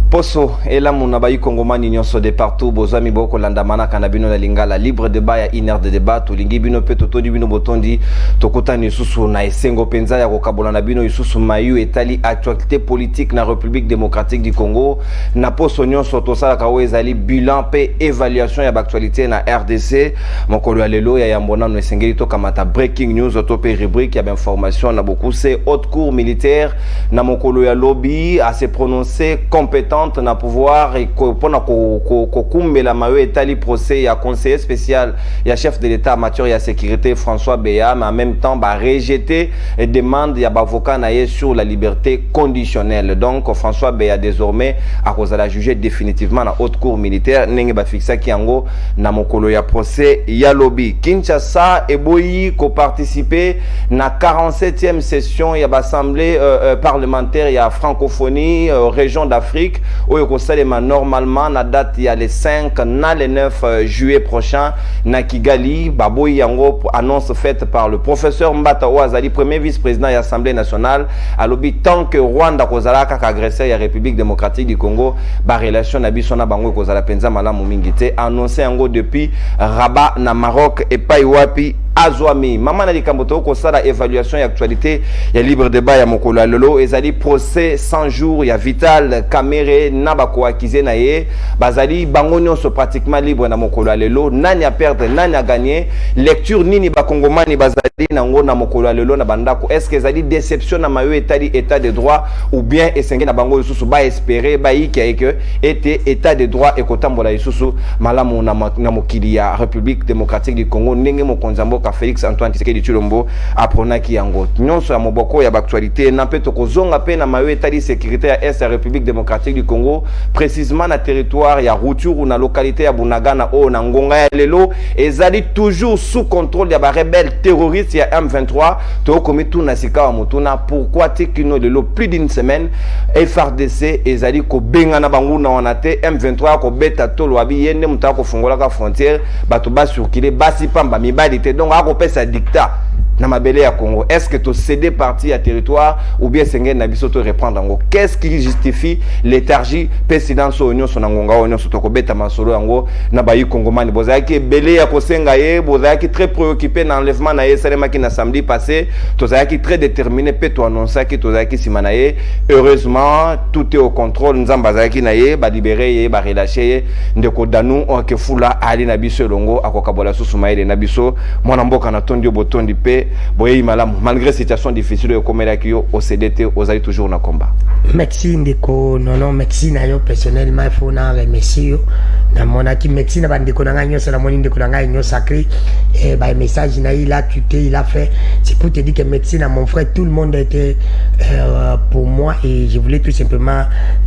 Poso et la Mounabaï Kongomani nyonso de partout bozami boko landamana kanabino na lingala libre débat ya une heure de débat to lingi bino pe to di bino botondi to kutani susu na esengo penza ya kokabola na bino isusu mayu etali actualité politique na République démocratique du Congo na poso nyonso to sala ka ezali bilan pe évaluation ya actualité na RDC mokolo ya lelo ya yambona no esengeli to kamata breaking news to pe rubrique ya information na beaucoup c'est haute cour militaire na mokolo ya lobby a se prononcer compétent na pouvoir et pona kokumbe la mawe etali procès ya conseiller spécial ya chef de l'état matière ya sécurité François Beya mais en même temps ba rejeter et demande ya avocat na sur la liberté conditionnelle. Donc François Beya désormais a cause la juger définitivement na haute cour militaire nenge ba fixa ki yango na mokolo ya procès ya lobby. Kinshasa et boyi ko participer na 47e session ya l'assemblée parlementaire ya francophonie région d'Afrique où normalement la date il y a les 5 na le 9 juillet prochain na Kigali baboy yango annonce faite par le professeur Mbata Ouazali premier vice-président de l'Assemblée nationale à l'objet tant que Rwanda kozalaka agressé la République démocratique du Congo ba relation na biso na bango kozala penza malamu mingi te annoncé yango depuis Rabat na Maroc et Paiwapi Azwami mama na likamboto ko sala évaluation et actualité ya libre débat ya mokolo lolo ezali procès 100 jours ya Vital Kamerhe na bako akize na ye bazali bango nyonso pratiquement libre na mokolo lelo nani a perdre nani a gagner lecture nini ba kongomani bazali nango na mokolo lelo na bandako est-ce que ezali déception na mayo etali état de droit ou bien esenge na bango susu ba espérer ba yike que était état de droit et kotambola susu malamu na mokili ya République démocratique du Congo ndenge mokonzambo Félix Antoine Tshisekedi Tshilombo apronaki yango nyonso ya moboko ya actualité na peto kozonga pe na mayo etali sécurité ya est ya République démocratique du Congo précisément na territoire ya Rutshuru na localité ya Bunagana o na ngonga ya lelo ezali toujours sous contrôle ya ba rebelles terroristes ya M23 to komitu na sika wa mutuna pourquoi tikino lelo plus d'une semaine FARDC ezali ko benga na bangu na wanate M23 ko beta tolo abi yende mutaka ko fungola ka frontière bato ba circuler basi pamba mibali te donc ako pesa dictat na mabele ya Congo est-ce que to céder partie à territoire ou bien senge na biso to reprendre ngo qu'est-ce qui justifie léthargie pe silence onyo so na ngonga onyo so to ko beta masolo yango na bayi kongomani bozaki belé ya kosenga ye bozaki très préoccupé na enlèvement na ye salema ki na samedi passé to zaki très déterminé pe to annoncer ki to zaki simana ye heureusement tout est au contrôle nzamba zaki na ye ba libérer ye ba relâcher ye ndeko danu on ke fula ali na biso longo akokabola susu maile na biso mwana mboka na tondi botondi pe boye malamu malgré situation difficile de commettre akio au CDT aux aïe toujours na combat. Merci ndeko non merci na yo personnellement il faut na remercier yo na monaki merci na bandeko na nganyo ça na moni ndeko na nganyo sacré et ba message na il a tuté il a fait c'est pour te dire que merci na mon frère tout le monde était pour moi et je voulais tout simplement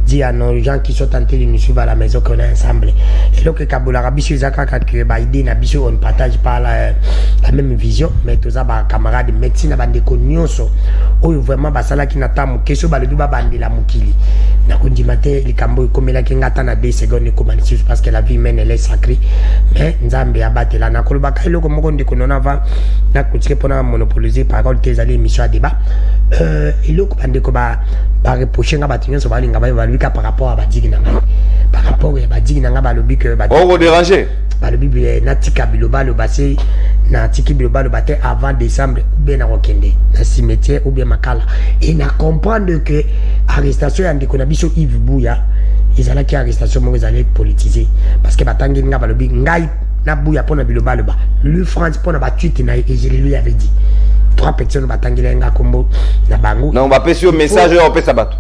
dire à nos gens qui sont tentés de nous suivre à la maison qu'on est ensemble et donc Kabola Rabisu Zaka que ba idée na biso on partage pas la même vision mais tous ça ba camarades médecine na bandeko nyonso oyo vraiment basala ki natamu keso ba le duba bandela mukili na kondimate likambo ikomela ki ngata na 2 secondes comme parce que la vie humaine elle est sacrée mais nzambe abatela na koloba ka eloko moko ndiko nona va na kutike pona monopoliser par contre tes allées émission à débat eloko bandeko ba reprocher nga batinyo so balinga ba evaluer par rapport à badigi na ngai par rapport à badigi na nga ba lobi que ba on déranger ba lobi natika biloba lo basé na tiki biloba lo baté avant décembre ou bien na rokende na cimetière ou bien makala et na comprendre que arrestation ya ndeko na biso Yves Bouya ezala ki arrestation mo ezala politisé parce que batangi nga ba lobi ngai na Bouya pona biloba lo ba le France pona ba tweet na et je lui avais dit 3 personnes batangi nga kombo na bango non on va passer au message on peut sabato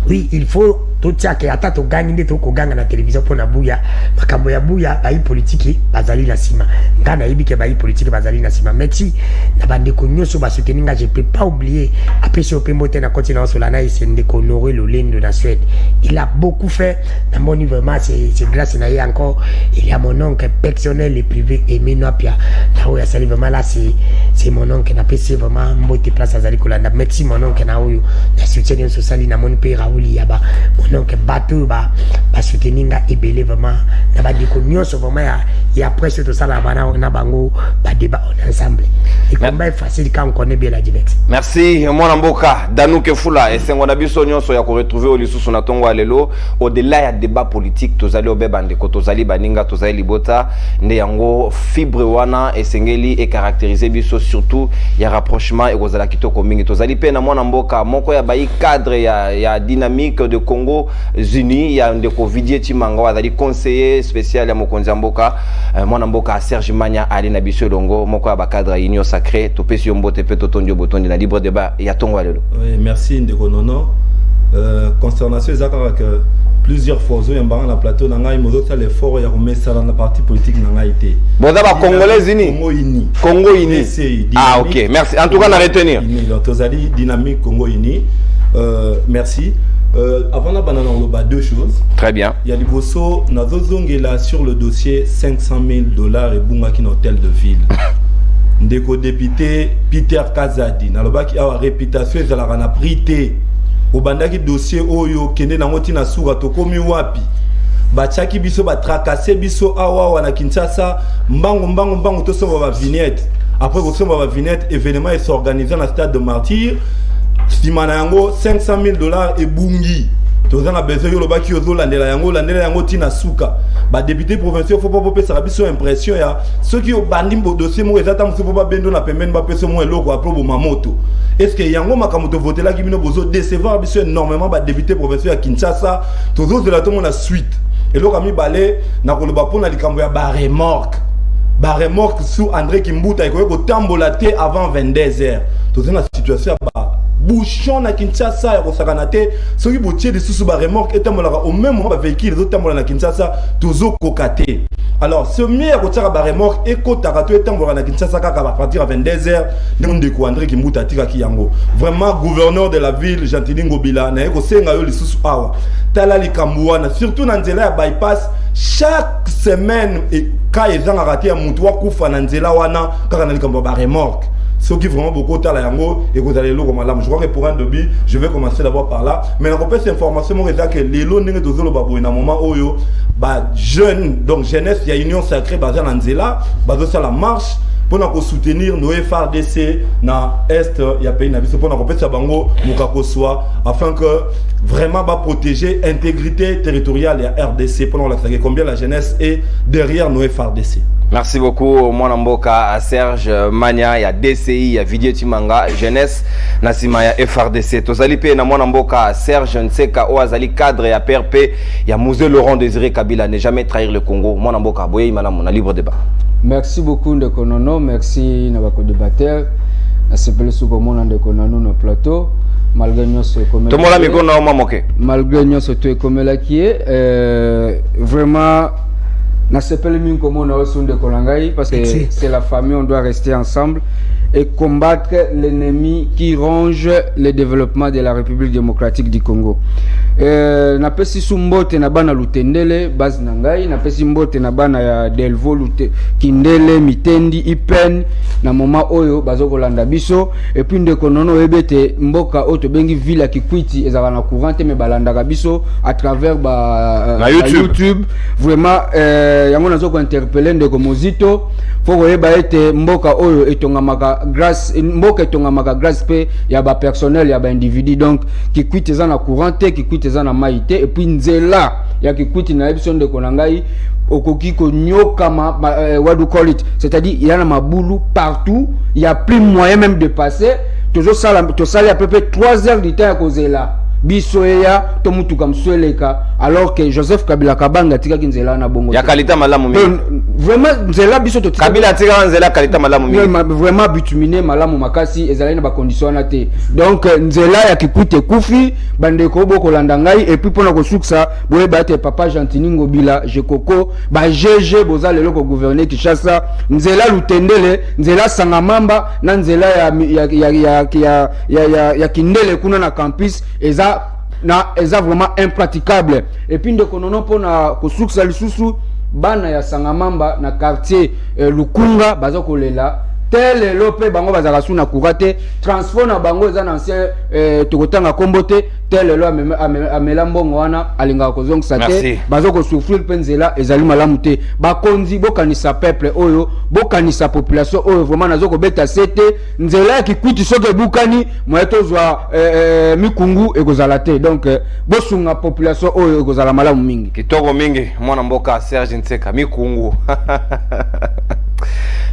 oui il faut tout ça que ata to gagner nde to ko ganga na télévision pona Bouya makambo ya Bouya ba politique bazali na sima ngana yibike ba politique bazali na sima merci na bande ko nyoso ba soutenir nga je peux pas oublier après ce opembo te na continent solana isende ko honorer le lendo na Suède il a beaucoup fait na moni vraiment c'est grâce na ye encore il y a mon oncle personnel et privé Aimé Noapia na oya sali vraiment là c'est mon oncle na PC vraiment mbote place azali kolanda merci mon oncle na oyo na soutien sociali na moni pe Raouli yaba donc bateau ba soutenir nga ebele vraiment na ba diko nyonso vraiment ya presque tout ça là bana na bango ba débat ensemble et combat est facile quand on connaît bien la Divex. Merci mon mboka Danouke Fula et sengo na biso nyonso ya ko retrouver au lisusu na tongo alelo au-delà ya débat politique tozali obebande ko tozali baninga tozali libota nde yango fibre wana esengeli et caractériser biso surtout ya rapprochement et kozala kitoko mingi tozali pe na mwana mboka moko ya bayi cadre ya dynamique de Congo Unis ya ndeko Vidie Chimanga azali conseiller spécial ya mokonzi mboka mwana mboka Serge Manya ali na biso longo moko ya ba cadre union sacrée to pesi mbote pe totondio botondi na libre débat ya tongo alelo. Oui, merci ndeko nono. Consternation ezaka que plusieurs fois zo yamba na plateau na ngai mozo sa l'effort ya remettre na parti politique na ngai té. Boza ba congolais unis. Congo uni. Ah OK, merci. En tout cas na retenir. Tozali dynamique Congo uni. Merci. Avant la banane on a deux choses. Très bien. Il y a du bosso nazozongela sur le dossier $500,000 et bungaki na hôtel de ville. Ndeko député Peter Kazadi na lobaki a réputation ezalaka na prité. Obandaki dossier oyo kende na ngoti na suka tokomi wapi bachaki biso ba tracasser biso awa wana Kinshasa mbango to somba ba vignette après ko somba ba vignette événement est organisé na stade de Martyr simana yango $500,000 et bungi tozana besoin yo lobaki ozo landela yango tina suka ba député provincial faut pas pesa biso impression ya ceux qui au bandimbo dossier mo ezata muso pas bendo na pembeni ba pesa mo eloko après bo mamoto est-ce que yango makamoto voter la kimino bozo décevoir biso énormément ba député provincial à Kinshasa tozo de la tomo na suite et lo kami balé na koloba pona likambo ya ba remorque sous André Kimbuta ko tambola té avant 22h tozo na situation ba bouchon na Kinshasa ya kosakana te soki botier de sous ba remorque etambolaka au même moment ba véhicule ezotambola na Kinshasa tozo kokate. Alors ce mieux ya kotaka ba remorque ekotaka to etambola na Kinshasa kaka à partir à 22h ndeko André Kimbuta tika ki yango vraiment gouverneur de la ville Gentili Ngobila na eko senga yo lisusu awa tala likambo wana surtout na nzela ya bypass chaque semaine et ka ezanga raté ya mutu wa kufa na nzela wana kaka na likambo ba remorque. Ceux qui vraiment beaucoup de yango et vous allez le comme je crois que pour un début je vais commencer d'abord par là mais la compétence information moi que les lots n'engagent pas le babo na moment oyo ba jeune donc jeunesse il y a union sacrée basée en Nzela basée sur la marche pour nous soutenir nos FRDC na est il y a pays na biso pour nous compétence bango mukako soit afin que vraiment va protéger l'intégrité territoriale de RDC pour nous la combien la jeunesse est derrière nos FRDC. Merci beaucoup mwana mboka Serge Manya ya DCI ya Vidie Chimanga jeunesse nasima ya FRDC tozali pe na mwana mboka Serge Nseka oazali cadre ya PRP ya Musée Laurent Désiré Kabila ne jamais trahir le Congo mwana mboka boye imana mona libre débat. Merci beaucoup ndeko nono, merci na bako débatteur na sepele suko mona ndeko nono na plateau malgré nyonso ekomela to mola mikono ma moke malgré nyonso to ekomela qui vraiment na sepele mingi komona osunde kolangai parce que c'est la famille, on doit rester ensemble et combattre l'ennemi qui ronge le développement de la République démocratique du Congo. Na pesi sumbote na bana lutendele base nangai na pesi mbote na bana ya Delvo lute kindele mitendi ipen na moma oyo bazoko landa biso et puis ndeko nono ebete mboka oto bengi ville Kikwiti ezaka na courant me balanda biso à travers YouTube vraiment yango nazoko interpeller ndeko Mozito faut yeba ete mboka oyo etongamaka grâce mboka etongamaka grâce pe ya ba personnel ya ba individu donc Kikwiti eza na courant te Kikwiti eza na maïté et puis nzela ya Kikwiti na episode de konangai okoki ko nyokama what do call it, c'est-à-dire il y a na mabulu partout, il y a plus moyen même de passer toujours ça to sali à peu près 3 heures du temps à cause là bisoya to mutu kam sweleka alors que Joseph Kabila Kabanga tika kinzela na bongo ya kalita malamu mi vraiment nzela biso to Kabila tika nzela kalita malamu mi vraiment bitumine malamu makasi ezali na ba condition na te donc nzela ya Kikwiti kufi bande ko boko landa ngai et puis pona ko suksa boye bate papa Gentili Ngobila jekoko ba GG boza lelo ko gouverner Kinshasa nzela lutendele nzela sangamamba na nzela ya kindele kuna na campus eza vraiment impraticable et puis ndeko nono pona ko suksa lisusu bana ya sangamamba na quartier Lukunga baza kolela tel lope bango bazaka suna kurate transfert na bango za na ancien tokotanga kombote tel lo amela mbongo wana alinga kozong sate bazoko souffrir penzela ezali malamu te bakonzi bokanisa peuple oyo bokanisa population oyo vraiment nazoko beta sete nzela ya kikwiti soke bukani moyeto zwa mikungu ekozala te donc bosunga population oyo ekozala malamu mingi kitoko mingi mwana mboka Serge Nseka mikungu.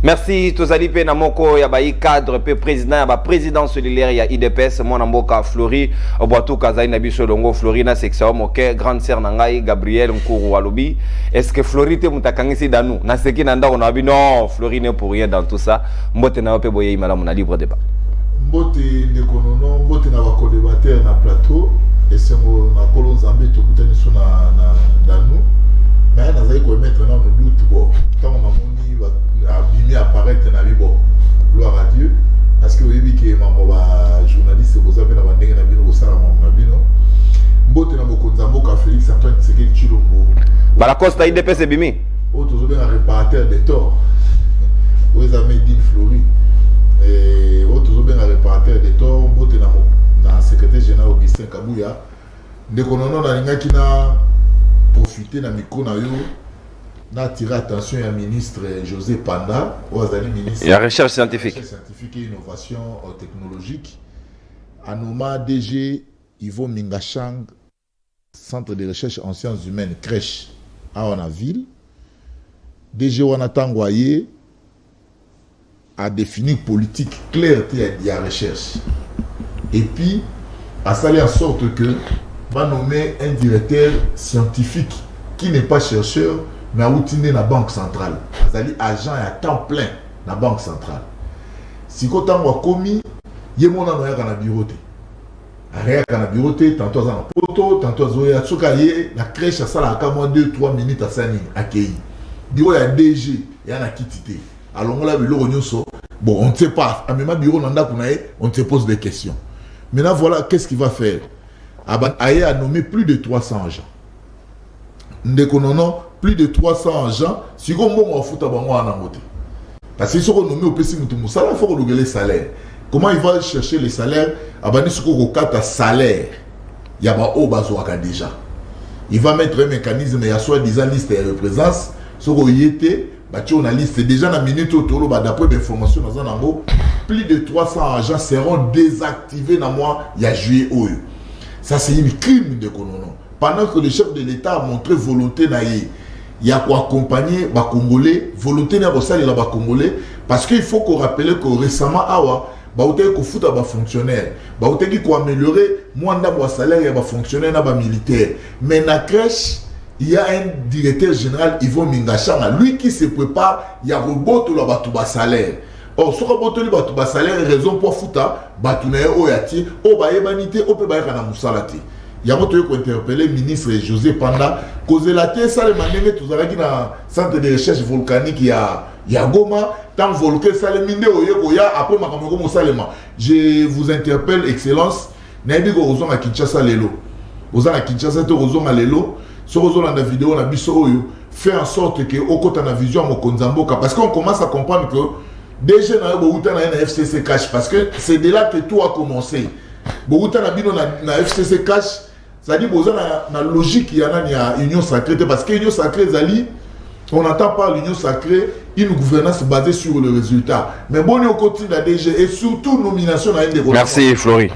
Merci tozali pe na moko ya ba cadre pe président ya ba président solidaire ya IDPS mwana mboka Flori Obwatu kazai na biso longo Flori na section moke grande sœur na ngai Gabriel Nkuru Walobi. Est-ce que Flori te mutakangisi danu na seki na ndako na bi non Flori n'est pour rien dans tout ça mbote na pe boye imala mona libre débat mbote ndekonono mbote na ba co-débatteur na plateau esengo na kolo nzambe tokutani so na danu mais nazali ko mettre na no doute bo tant mamoni va abimi apparaître na bibo gloire à Dieu parce que oyebi ke mamo ba journaliste boza pe na bandenge na bino bosala na bino mbote na mokonza mboka Félix Antoine Tshisekedi Tshilombo bala costa IDPS bimi o tozo bien un réparateur des torts oza Medine Flori et o tozo bien un réparateur des torts mbote na secrétaire général Augustin Kabuya ndekonono na linga kina profiter na micro na yo na attirer attention à ministre José Panda Ouazali ministre la recherche scientifique et innovation technologique Anoma DG Ivo Mingachang centre de recherche en sciences humaines crèche à Wanaville DG Wanatangwaye a défini politique claire de la recherche et puis a salé en sorte que va nommer un directeur scientifique qui n'est pas chercheur mais a outillé la banque centrale. C'est-à-dire agent à temps plein la banque centrale. Si vous avez commis, il y a un bureau. Il y a un bureau, tantôt dans le poteau, tantôt dans la crèche, ça a 2-3 minutes à s'animer, accueillir. Bureau, il y a DG, il y a un quitté. Alors on a vu bon, on ne sait pas. À même bureau, on se pose des questions. Maintenant, voilà, qu'est-ce qu'il va faire? Aye a nommé plus de 300 agents. Ndekonono, plus de 300 agents. Si on a fait parce que si on a nommé au PC, il faut regarder les salaires. Comment il va chercher les salaires? Si on a un salaire, il y a un déjà. Il va mettre un mécanisme, il y a soi-disant liste de représence. Si on a liste déjà dans la minute d'après l'information, plus de 300 agents seront désactivés dans le mois de juillet. Ça, c'est une crime de Konono. Pendant que le chef de l'État a montré volonté, il y a quoi accompagner les Congolais, volonté na bosali la Congolais, parce qu'il faut qu'on rappelle que récemment, il faut foutre les fonctionnaires, il faut améliorer le salaire des fonctionnaires et militaires. Mais dans la crèche, il y a un directeur général, Yvon Mingachanga, lui qui se prépare, il y a un robot qui a salaire. Or, ce robot qui a salaire, raison pour foutre, il y a un interpellé le ministre José Panda, cause la terre, ça le manège, tout ça, dans le centre de recherche volcanique, il y a Goma, tant volcan, ça le mine, après, je vous interpelle, Excellence, Naïbi Gorozon à Kinshasa Lelo. Vous avez à Kinshasa, Gorozon à Lelo, sur Gorozon dans la vidéo, on a biso fait en sorte que, au côté de la vision, parce qu'on commence à comprendre que, déjà, on a un FCC cash, parce que c'est de là que tout a commencé. Beaucoup de FCC cash, c'est-à-dire que la logique, il y a une union sacrée, parce que l'union sacrée, on n'entend pas l'union sacrée, une gouvernance basée sur le résultat. Mais bon, on continue la DG et surtout nomination à une merci Flori.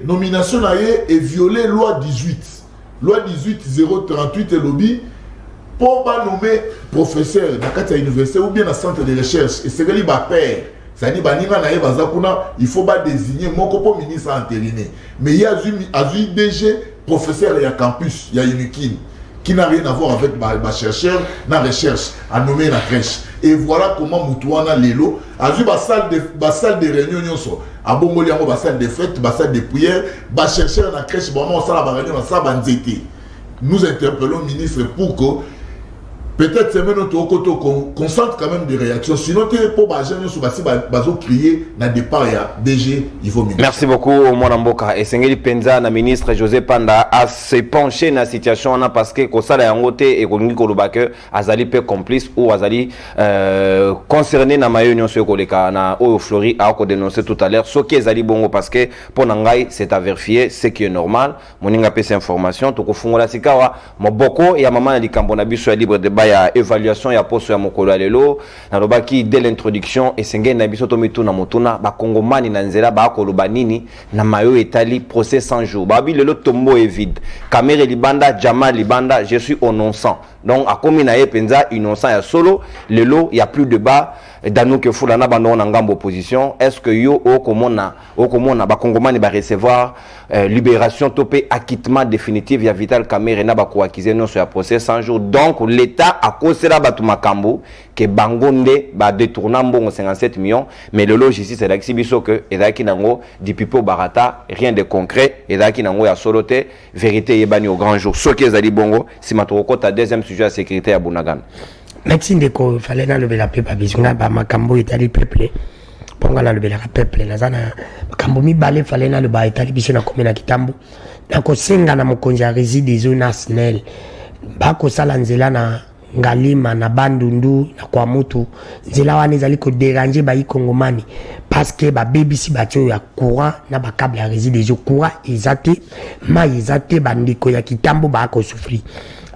Nomination à et violer loi 18. Loi 18-038 et lobby pour nommer professeur dans la université ou bien dans le centre de recherche. Et c'est que père. C'est-à-dire il faut pas désigner mon ministre entériné. Mais il y a un DG, professeur et un campus, il y a une qui n'a rien à voir avec ma chercheur, la recherche, à nommer la crèche. Et voilà comment Moutouana Lelo a vu ma salle de réunion, à Bongoli, ma salle de fête, ma salle de prière, ma chercheur la crèche, ma salle de réunion, ma salle de. Nous interpellons le ministre pour que peut-être c'est même notre concentre quand même des réactions. Sinon, tu es pour Bajan, sur Bazo crier, n'a départ, il y a DG, il faut ministre. Merci beaucoup, Mwanamboka. Et Sengeli Penza, la ministre José Panda, a se penché dans la situation parce que Kosala Yangote et Kongi Kolobake, Azali peu complice ou Azali concerné dans ma union sur Koleka, na O Flori, a dénoncé tout à l'heure, ce qui est Azali Bongo parce que pour Nangai, c'est à vérifier, ce qui est normal. Moninga pèse information, Toko Fungola Sikawa, Moboko et à maman di Kambonabi sur libre débat. Il y a évaluation, il y a poste sur Mokolo Alelo. Narobaki, dès l'introduction, et Sengen Nabiso Tomitu na Motuna, Bakongomani Nanzela, Bakolobanini, Namayo Etali, procès 100 jours. Babi, le lot tombeau est vide. Kamere Libanda, Jamal Libanda, je suis innocent. Donc, à Kominaye Penza, innocent, il y a solo. Le lot, il n'y a plus de bas. Dans nous que Foulana Bandon en gamme opposition, est-ce que yo, au Komona, Bakongomani va recevoir libération, topé, acquittement définitif via Vital Kamere, Nabako acquisé non sur le procès 100 jours. Donc, l'État a causé la Batumakambo, que Bangonde va détourner bon 57 millions, mais le lot ici, c'est l'exhibition que, et d'aki nango, du pipo barata, rien de concret, et d'aki nango ya soloté, vérité yebani au grand jour. Ce qui est Zali Bongo, si ma ta deuxième sujet à sécurité à Bunagan. Médecine de ko fallait na lobela peuple bisunga ba makambo itali peuple ponga na lobela peuple na zana makambo mi balé fallait na loba itali biso na komena kitambo na ko senga na mokonzi ya réside zona snel ba ko sala nzela na ngalima na bandundu na kwa mutu nzela wana ezali ko déranger ba ikongomani parce que ba BBC ba tio ya courant na ba câble ya réside zo courant ezate ma ezate bandiko ya kitambo ba ko souffrir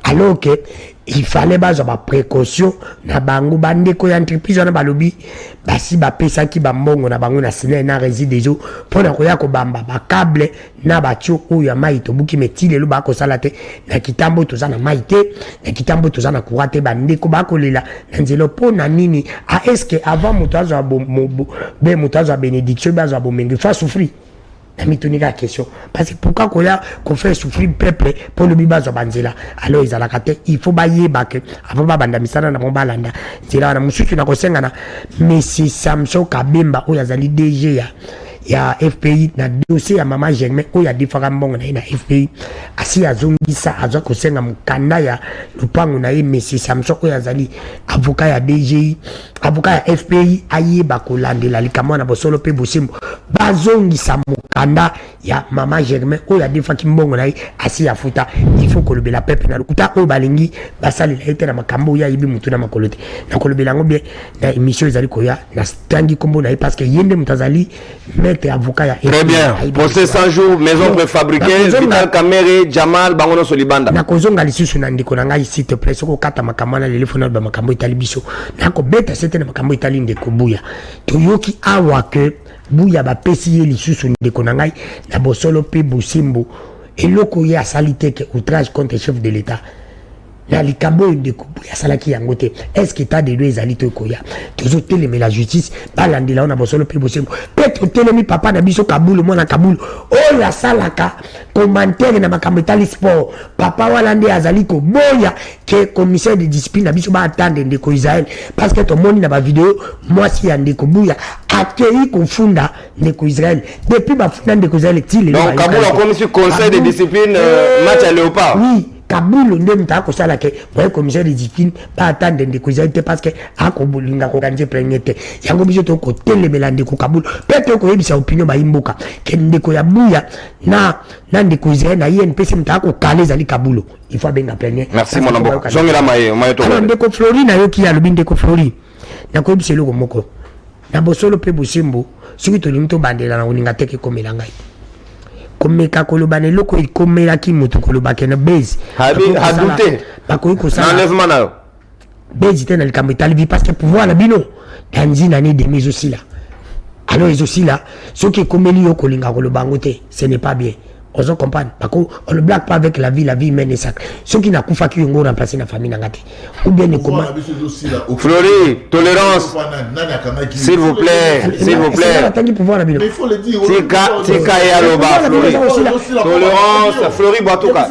alors que il fallait avoir précaution na bango bandeko ya entreprise na balobi basi ba pesa ki ba mbongo na bango na sine na réside zo pona ko ya ko bamba ba câble na ba tio ya maito buki metile lo ba ko salate na kitambo to zana maite na kitambo to zana kurate bandeko ba ko lela nzelo pona nini a est-ce que avant mutazo be mutazo bénédiction ba zo bomengi fa souffrir na mitonika question parce que pourquoi qu'on fait souffrir peuple pour le bibazo banzela alors ils alakate il faut bailler que avant ba banda misana na bomba landa zela na musuki na kosenga na Messi Samson Kabemba o yazali DG ya FPI na dossier ya mama Germain o ya difaka mbongo na FPI asi azongisa azwa kosenga mukanda ya lupango na Messi Samson o yazali avocat ya DG avocat ya FPI ayeba kolandela likamo na bosolo pe bosimbo bazongisa mukanda ya mama Germain o ya difaki mbongo na asi ya futa il faut que le bela pepe na lukuta o balingi basali la ete na makambo ya yibi mutu na makolote na kolobela ngo bien na émission ezali koya na stangi kombo na parce que yende mutazali avocat. Très bien. Procès 100 jours, maison préfabriquée, Vital Kamere, Jamal, Bangono Solibanda. Na kozonga lisusu na ndiko na ngai s'il te plaît, soko kata makamana le telefone ba makambo itali biso. Na ko beta c'était makambo itali ndeko buya. Toyoki awa que buya ba pesi ye lisusu ndiko na ngai na bosolo pe bosimbo. Eloko ya salité que outrage contre chef de l'État. Na likabo ndeko buya salaki yangote. Est-ce que t'as des deux alito koya? Tozo teleme la justice balandela na bosolo pe bosembo. Peut-être telemi papa na biso Kaboul mona Kaboul. Oh la salaka commentaire na makambo tali sport. Papa walande azaliko boya que commissaire de discipline na biso ba attendre ndeko Israël parce que to moni na ba vidéo moi si ya ndeko buya accueilli confunda ndeko Israël depuis ba funda ndeko Israël tile. Donc Kaboul a commis conseil de discipline match à Léopard. Oui. Kaboul ndem ta ko sala ke boy commissaire de discipline pas attendre de causalité parce que a ko bolinga ko kanje premier te yango biso to ko telemela ndeko Kaboul peut-être ko yebisa opinion ba imboka ke ndeko ya buya na ndeko Israël na INPC mta ko kale zali Kaboul il faut benga premier. Merci mon ambo zongela maye to ndeko Flori na yo ki ya lobi ndeko Flori na ko yebisa loko moko na bosolo pe bosimbo soki to limto bandela na uninga teke komela ngai komeka kolobane loko ikomela ki mutu kolobake na base hadute bakoyi kosala enlèvement na yo base tena likambo italibi parce que pouvoir na bino danzi na ne demi aussi là alors ils aussi là ceux qui komeli yo kolinga kolobango te ce n'est pas bien on comprend bako on le blague pas avec la vie humaine et sacrée ceux qui na kufa ki ngo remplacer na famille na ngate ou bien ne comment Flori tolérance s'il vous plaît mais il faut le dire tika ya loba Flori tolérance Flori Batuka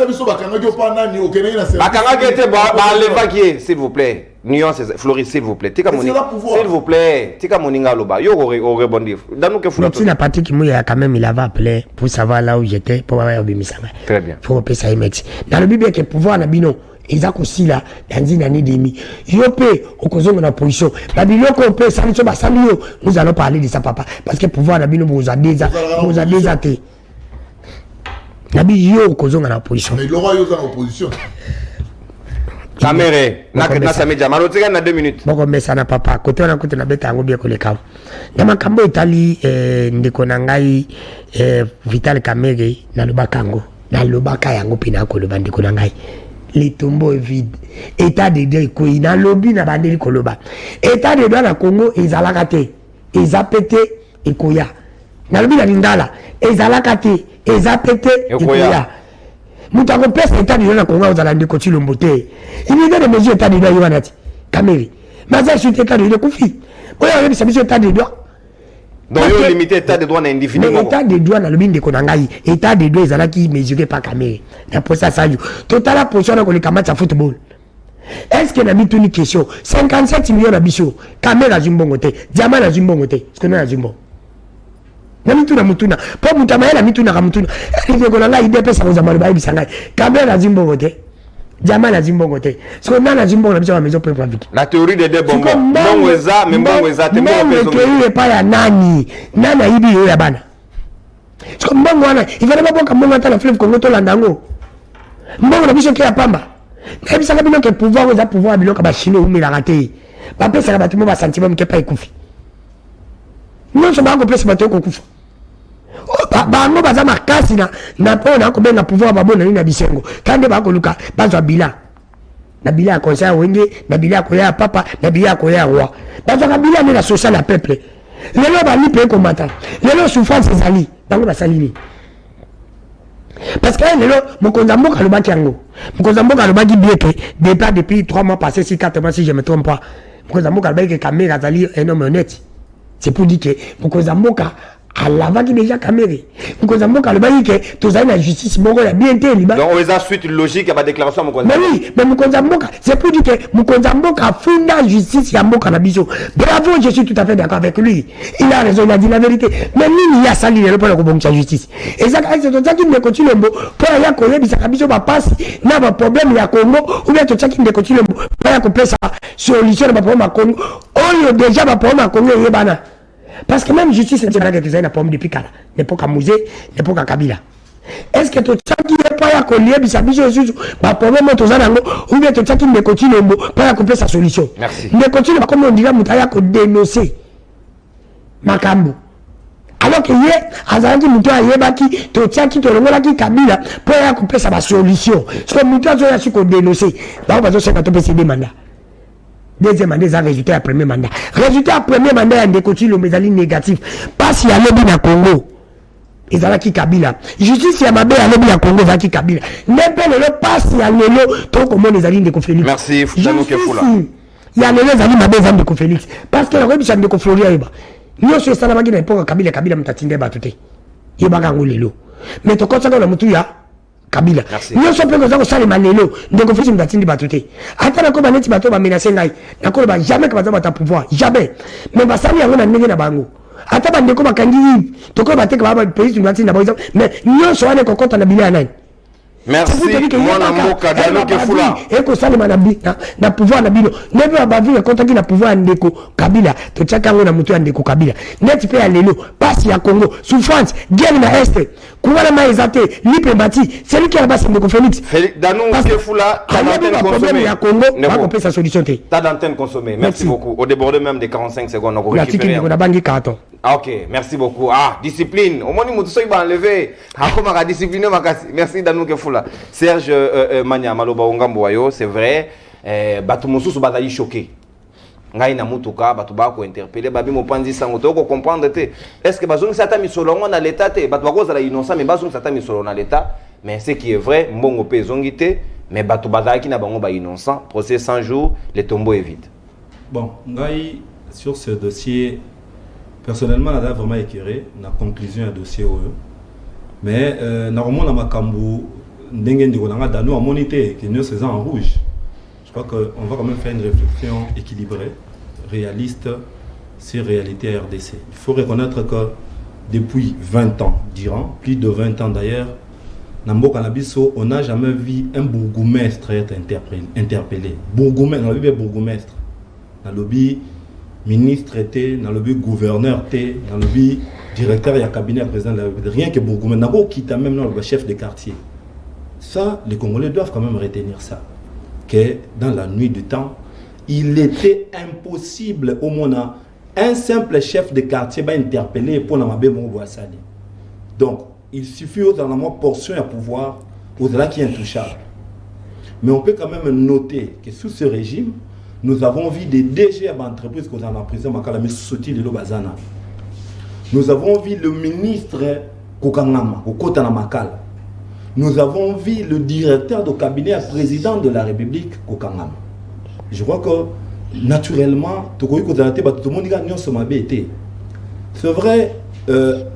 bakanga kete ba leva qui s'il vous plaît nuance Floris s'il vous plaît tika moninga s'il vous plaît tika moninga loba yo au rebondir Danou que Fula Merci la partie qui m'a quand même il avait appelé pour savoir là où j'étais pour avoir obéissance. Très bien. Faut payer ça merci. Dans le Bible que pouvoir na bino Isaac aussi là dans une année demi. Yo pe au cause de la position. La Bible qu'on peut ça nous allons parler de ça papa parce que pouvoir na bino vous a déjà té. La Bible au cause de la position. Mais le roi est en opposition. Caméré, na sameja malotika na 2 minutes. Boko mesa na papa côté na beta ngo bien ko le kaw. Na makambo itali ndeko na ngai Vital Kamerhe na lobakango. Na lobaka yango pina ko loba ndeko na ngai. Les tombeaux vides. État de droit ko ina lobi na bandeli ko loba. État de droit na Congo ezalaka te. Ezapete ekoya. Na lobi na lingala ezalaka te. Ezapete ekoya. Moutako pesa état de droit na Congo ozala ndeko Tshilombo te. Il y a des mesures état de droit yowanati. Kamerhe. Mais ça c'est état de droit kufi. Oya on est état de droit. Donc il limité état de droit na indéfiniment. État de droit na lobi ndeko na ngai. État de droit ezalaki mesuré par Kamerhe. Na posa ça yo. Total la position na ko le kamata football. Est-ce que na mituni question 57 millions na biso. Kamerhe azumbongo te. Diamant azumbongo te. Est-ce que na azumbo? Na mutuna po mutama na mituna ka mutuna ndeko na ngai idée pesa ko zamalo ba ibisanga Kamerhe azumbongo te. Diamant azumbongo te. Est-ce que na azumbongo na biso ba maison pour vite. La théorie des deux bonbons. Mbongweza te mbongo ke pa ya nani nana ibi yo ya bana. Est-ce que mbongo wana il fallait pas boka mbongo ta fleuve Congo to landango. Mbongo na biso ke ya pamba. Na bisanga bino ke pouvoir oza pouvoir biloko ba chino umela raté. Ba pesa ka batimo ba sentiment ke pa ikufi. Non so ba ko pesa bato ko kufa. Bango baza makasi na pona ko benga pouvoir babona ni na bisengo. Kande ba ko luka bazwa bila. Na bila conseil wenge, na bila ko ya papa, na bila ko ya roi. Bazwa ka bila ni la social à peuple. Lelo ba li pe ko mata. Lelo souffrance ezali. Bango ba salini. Parce que lelo mokonza mboka lobaki yango. Mokonza mboka lobaki bieke départ depuis 3 mois passés, 4 mois si je me trompe pas. Mokonza mboka lobaki Kamerhe azali un homme honnête. C'est pour dire que mokonza mboka alavaki déjà Kamerhe. Mokonza mboka lobaki que tozali na justice moko ya bien te liba. Donc on a suite logique à ma déclaration mokonza. Mais oui, mais mokonza mboka, c'est pour dire que mokonza mboka funda justice ya mboka na biso. Bravo, je suis tout à fait d'accord avec lui. Il a raison, il a dit la vérité. Mais nini ya sali le pour la justice. Et ça c'est tout ça qui me continue Lombo pour ya ko yebisa ka biso ba passe na ba problème ya Congo ou bien tout ça qui me continue Lombo pour ya ko pesa solution ba problème ya Congo. Oyo déjà ba problème ya Congo yebana. Parce que même justice c'est pas que ça problème depuis kala. N'importe musée, n'importe Kabila. Est-ce que tout ça qui est pas ya ko yebisa biso susu ba problème to za nango ou bien tout ça qui me continue Lombo pour ya ko pesa solution. Merci. Me continue ba comme on dirait mutaya ko dénoncer makambo. Alors que hier, azangi muto ayebaki to tiaki to longolaki Kabila pour ya couper sa solution. Parce que muto azo ya su ko dénoncer. Ba bazo se ka to pesi des mandats. Deuxième mandat ça résultat à premier mandat. Résultat à premier mandat ya ndeko Tshilombo ezali négatif. Passe ya lobi na Congo. Ezalaki Kabila. Justice ya mabe ya lobi ya Congo ezalaki Kabila. N'empêche le passe ya lelo to komona ezali ndeko Félix. Merci Danou que Fula. Ya lelo ezali mabe ezali ndeko Félix. Parce que la rebisa ndeko Floria yeba. Nyonso esalamaki na epoka Kabila mutatinde bato te yebaka ngo lelo mais tokosaka na mutu ya Kabila nyonso mpe koza kosalema lelo ndeko Félix mutatindi bato te ata nakoba neti bato bamenase ngai nakoloba jamais que baza bata pouvoir jamais mais basali yango na ndenge na bango ata bandeko bakangi tokoloba te ka bapolisi mutatindi na bango mais nyonso wana ekokota na bila ya nani. Merci mwana mboka Danou que Fula. Eko salima na pouvoir na bino. Nebe ba vile kontangi na pouvoir ndeko Kabila. To tchaka ngo na mutu ya ndeko Kabila. Net pe ya lelo, passe ya Congo, souffrance, guerre na est. Kuwana ma ezate, lipe bati. C'est lui qui a passé ndeko Félix. Danou que Fula, ta d'antenne consommée. Ya Congo, va couper sa solution te. Ta d'antenne consommée. Merci beaucoup. Au débordé même des 45 secondes on récupérer. On a bangi carton. Ah OK, merci beaucoup. Ah, discipline. Au moins mutu so iba enlever. Akoma ka discipliner makasi. Merci Danou que Fula. Serge Manya Maloba Ongambo wayo, c'est vrai, bato mosusu bazali choqué. Ngai na mutuka bato ba ko interpeller babi mopanzi sango to ko comprendre te. Est-ce que bazongi sata misolongo na l'état te? Bato ba ko zala innocent mais bazongi sata misolongo na l'état, mais ce qui est vrai, mbongo pe zongi te, mais bato bazali na bango ba innocent, procès 100 jours, le tombeau est vide. Bon, ngai sur ce dossier personnellement là vraiment éclairé na conclusion du dossier mais normalement na makambu ndenge ndiko nanga Danou a monité que nous c'est en rouge. Je crois qu'on va quand même faire une réflexion équilibrée, réaliste, sur réalité RDC. Il faut reconnaître que depuis 20 ans, durant plus de 20 ans d'ailleurs, dans Mboka Nabiso, on n'a jamais vu un bourgmestre être interpellé. Bourgmestre, dans le bourgmestre, dans le ministre était, dans le gouverneur était, dans le directeur et cabinet président de la République. Rien que bourgmestre, n'a quitte même le chef de quartier. Ça, les Congolais doivent quand même retenir ça. Que dans la nuit du temps, il était impossible au monde un simple chef de quartier va interpeller pour n'amaber mon Boissali. Donc, il suffit aux éléments portion à pouvoir, au-delà qui est intouchable. Mais on peut quand même noter que sous ce régime, nous avons vu des DG d'entreprises qu'on a en prison, nous avons vu le ministre Kokangama, Kokota Namakal. Nous avons vu le directeur de cabinet président de la République, Kokangama. Je crois que naturellement, c'est vrai,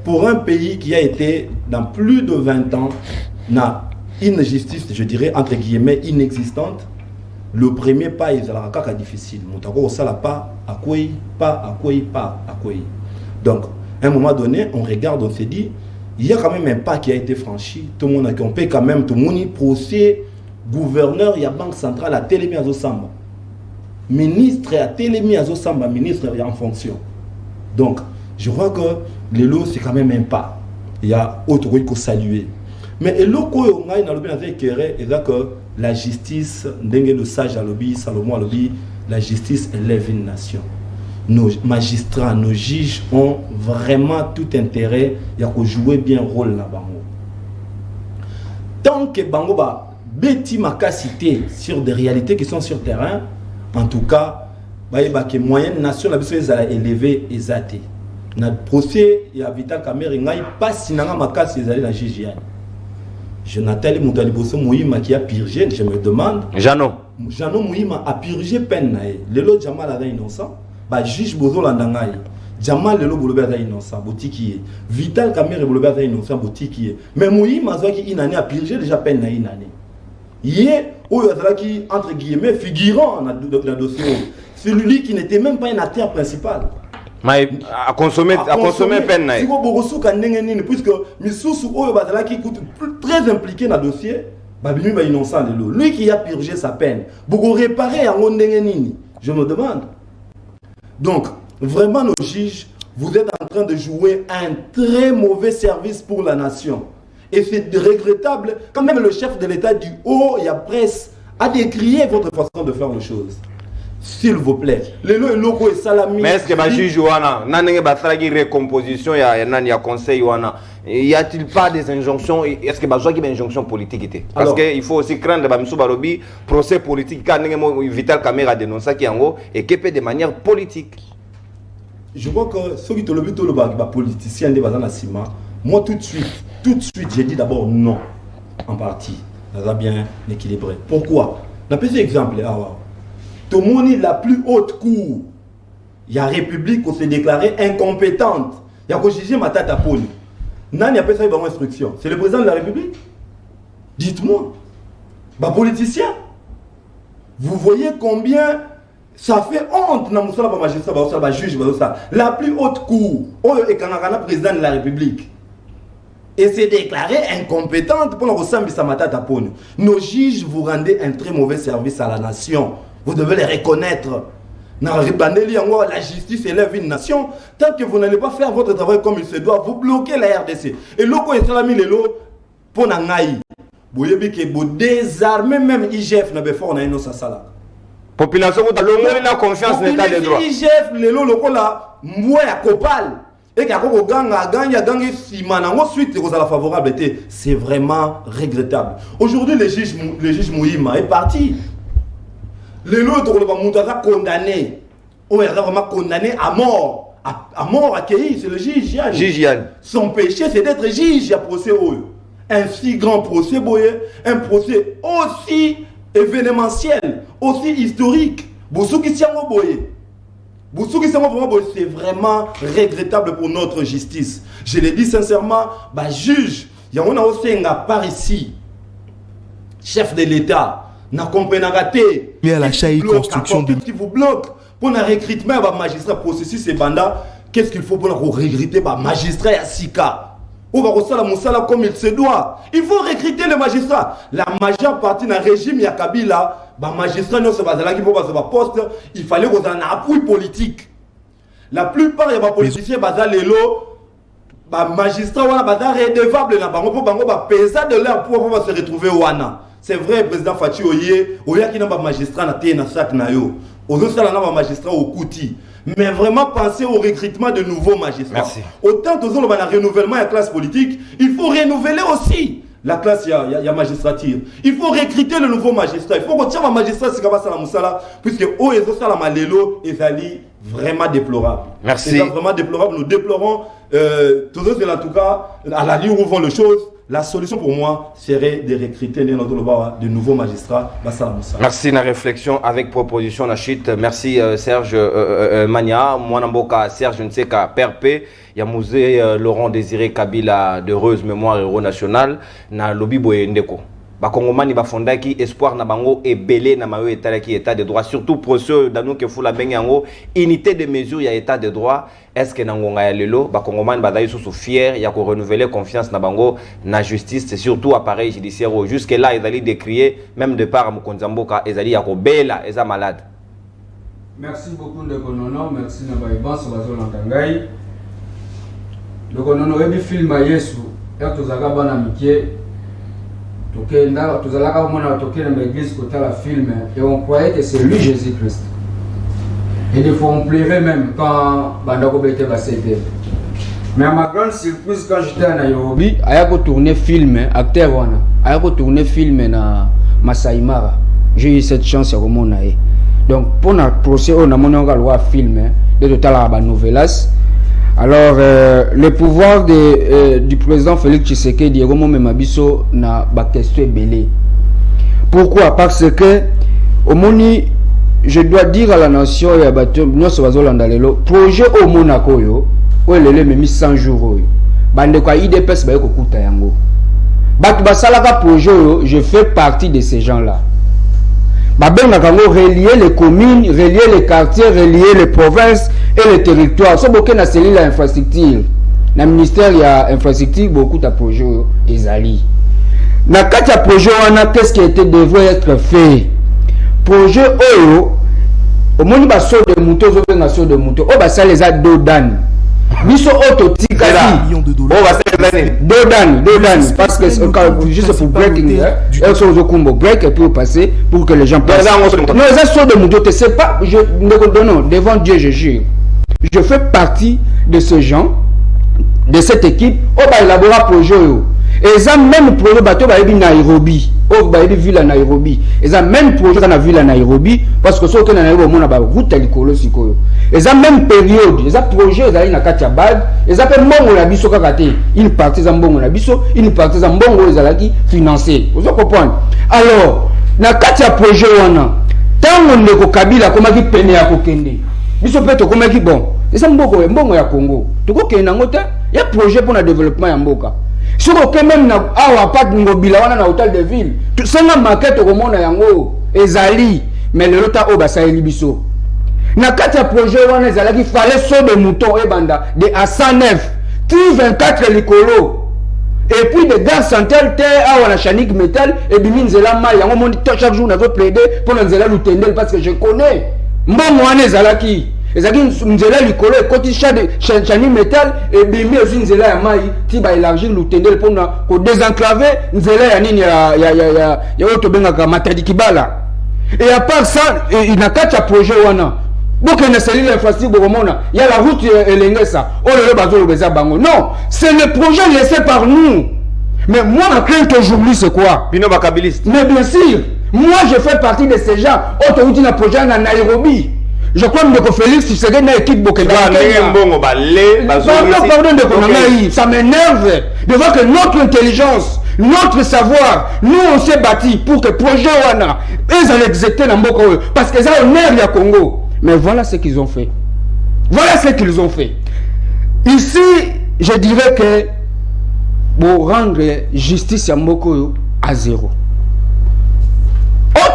pour un pays qui a été dans plus de 20 ans, n'a une justice, je dirais, entre guillemets, inexistante, le premier pas est difficile. Donc, à un moment donné, on regarde, on se dit, il y a quand même un pas qui a été franchi. Tout le monde a compris quand même, tout le monde procès, gouverneur, il y a Banque centrale à Télémi à Zosamba. Ministre à Télémi à Zosamba, ministre en fonction. Donc, je crois que le lot, c'est quand même un pas. Il y a autre chose qu'il faut saluer. Mais le lot, que la justice, le sage à l'obéi, Salomon à l'obéi, la justice élève une nation. Nos magistrats, nos juges ont vraiment tout intérêt à jouer bien rôle là-bas. Tant que Bango va bêti ma cité sur des réalités qui sont sur le terrain, en tout cas, que moyenne nation la besoin est élevée et zaté. Dans le procès, il y a Vital Kamerhe, il n'y a pas si ma casse est allé dans la Jonathan Moutaliboso Mouima qui a purgé, je me demande. Jano Mouima a purgé peine. Le lot Jamal a innocent. Bah juge Bozo Landangaï. Jamal le lot Bolobert a innocent. Botiki. Vital Kamerhe Bolobert a innocent. Botiki. Mais Mouima qui une année a purgé déjà peine na une année. Hier, où il y a qui entre guillemets figurant dans le dossier. Celui qui n'était même pas un acteur principal. Mais à consommer peine. Si vous avez un puisque Missoussou qui coûte très impliqué dans le dossier, il est innocent. Lui qui a purgé sa peine, vous réparer à je me demande. Donc, vraiment, nos juges, vous êtes en train de jouer un très mauvais service pour la nation. Et c'est regrettable quand même le chef de l'État du haut et la presse a décrié votre façon de faire les choses. S'il vous plaît, les locaux et salami. Mais est-ce que ma juge Wana, n'anenge basaragi récomposition ya conseil Wana, y a-t-il pas des injonctions? Est-ce que bazoa qui des injonctions politiques? Parce que il faut aussi craindre bamsou barobi procès politique car n'enge Vital Kamerhe a dénoncé qui en haut et qui peut de manière politique. Je vois que ceux qui te le but le politicien de bazana sima, moi tout de suite j'ai dit d'abord non en partie. Ça va bien équilibré. Pourquoi? Un petit exemple tout le monde, la plus haute cour, il y a République qui s'est déclarée incompétente. Il y a juger ma tata Poli. Non, il n'y a pas ça dans instruction. C'est le président de la République. Dites-moi, politicien, vous voyez combien ça fait honte dans le magistrat, juge, la plus haute cour, le président de la République. Et s'est déclarée incompétente pour ressemble à ma tata Poli. Nos juges vous rendez un très mauvais service à la nation. Vous devez les reconnaître. La justice élève une nation. Tant que vous n'allez pas faire votre travail comme il se doit, vous bloquez la RDC. Et l'oko est salami le lot pour n'angaï. Vous voyez que vous désarmez même IGF n'a pas fait on a une sala. Population vous avez la confiance dans l'état de droit. IGF le lot loko la moi à copal. Et qu'il y a un gang ensuite vous allez favorable. C'est vraiment regrettable. Aujourd'hui le juge Mouima est parti. Les autres, on va condamné. On est vraiment condamné à mort. À mort accueilli, c'est le juge Yann. Son péché, c'est d'être juge à procès. Un si grand procès, un procès aussi événementiel, aussi historique. C'est vraiment regrettable pour notre justice. Je le dis sincèrement, juge, il y a un par ici, chef de l'État. Na comprenez raté. Mais à l'achat et construction de... Qu'est-ce qui vous bloque pour le recrutement d'un magistrat processus et banda? Qu'est-ce qu'il faut pour recruter un magistrat à Sika? On va recevoir la moussala comme il se doit. Il faut recruter les magistrats. La majeure partie d'un régime Yakabila, bah magistrat non se base là qui faut passer par poste. Il fallait qu'on ait un appui politique. La plupart des politiciens basés les lots. Bah magistrat wana bada redevable na bango po bango ba pesa de leur pour se retrouver wana. C'est vrai président Fachi Oye qui n'a pas magistrat na té na sac na yo. Ozo sala na ba magistrat au Kouti. Mais vraiment penser au recrutement de nouveaux magistrats. Merci. Autant que le renouvellement de la classe politique, il faut renouveler aussi la classe y a magistrature. Il faut recruter le nouveau magistrat. Il faut retirer un magistrat si la moussala puisque au ezo sala malelo ezali vraiment déplorable. Merci. C'est vraiment déplorable. Nous déplorons en tout cas à la ligne où vont les choses. La solution pour moi serait de recruter de nouveaux magistrats. Merci la réflexion avec proposition Nachit. Merci Serge Mania. Moi Namboka Serge, je ne sais qu'à Perpé. Il y a musée Laurent Désiré Kabila de heureuse mémoire héros national na lobby boye ndeko. Bakongomani bafondaki espoir na bango ebelé na mayo état de droit, surtout pour ceux dans nous qui font la bengango unité de mesure ya état de droit. Est-ce que nangonga ya lelo bakongomani bazali sous fier ya ko renouveler confiance na bango na justice, c'est surtout appareil judiciaire jusque là ils allaient décrier même de par Mukonzamboka ezali ya ko bela eza malade. Merci beaucoup de Konono, merci na baïban sur bazo lantangai. Le Konono ebi film à Yesu et tous aga bana mikie. Tous aga mona toke na l'église côté la film et on croyait que c'est lui Jésus-Christ. Et des fois on pleurait même quand bandako bete basete. Mais à ma grande surprise quand j'étais à Nairobi, ayako tourner film acteur wana. Ayako tourner film na Masai Mara. J'ai eu cette chance à komona e. Donc pour na procès on a mona loi film de total à novelas. Alors, le pouvoir du président Félix Tshisekedi Mabiso n'a pas question belé. Pourquoi? Parce que, au Moni, je dois dire à la nation et à Bateau, nous sommes dans projet au Monaco, où il est mis 100 jours. Bande quoi, IDPS, bah, écoute, yango. Bat basalaka projet, je fais partie de ces gens-là. Ben, relier les communes, relier les quartiers, relier les provinces et les territoires. So beaucoup na cellule l'infrastructure. Na ministère il y a infrastructure beaucoup de projets ezali. Na kati projet wana qu'est-ce qui était devrait être fait? Projet oyo au moni ba saut de moto zo benga saut de moto. O ba ça les a dodan. Biso autotika $1 Oh va c'est dodan parce que juste pour breaking elles sont au combo break et puis passer pour que les gens passent. Non, ça saut de moto, c'est pas je non devant Dieu je jure. Je fais partie de ces gens, de cette équipe. On va élaborer un projet. Et ça même projet bateau va être Nairobi. On va être ville à Nairobi. Et ça même projet dans la ville à Nairobi parce que ce qu'on a Nairobi on a route à l'école aussi. Et ça même période. Et ça projet ils na katia bag. Et ça fait mbongo la biso kakate. Une partie za mbongo la biso, une partie za mbongo ils allaki financer. Vous comprenez? Alors na katia projet wana. Tant on ne Kabila comme qui peine à kokende. Biso peut comme qui bon. Et ça mbongo ya Congo. Toko kena ngota ya projet pour le développement ya mboka. Si on même na awa pas ngobila wana na hôtel de ville. Tout ça na maquette au monde yango ezali mais le lota o basa elibiso. Na kati ya projet wana ezalaki fallait saut de mouton et banda de à 109 qui 24 likolo. Et puis des gars santel terre awa na chanik métal et biminzela ma yango moni chaque jour na zo plaider pour nzela lutendel parce que je connais mbongo wana ezalaki ezaki nzela likolo ekoti chani métal et bimi aussi nzela ya mai ti ba élargir lutendel pour na ko désenclaver nzela ya nini ya oto bengaka matadi kibala. Et à part ça il n'a qu'à projet wana donc il y a cellule infrastructure il y a la route elengesa oh le bazo beza bango non c'est le projet laissé par nous. Mais moi ma crainte aujourd'hui c'est quoi? Bino bakabiliste. Mais bien sûr moi je fais partie de ces gens autoroute na projet na Nairobi. Je crois que Félix Tshisekedi na équipe Bokega. Pardon de Konangaï, ça m'énerve de voir que notre intelligence, notre savoir, nous on s'est bâti pour que projet wana ils allaient exécuter dans Mboko parce que ça honneur ya Congo. Mais voilà ce qu'ils ont fait. Voilà ce qu'ils ont fait. Ici, je dirais que pour rendre justice à Mboko à zéro.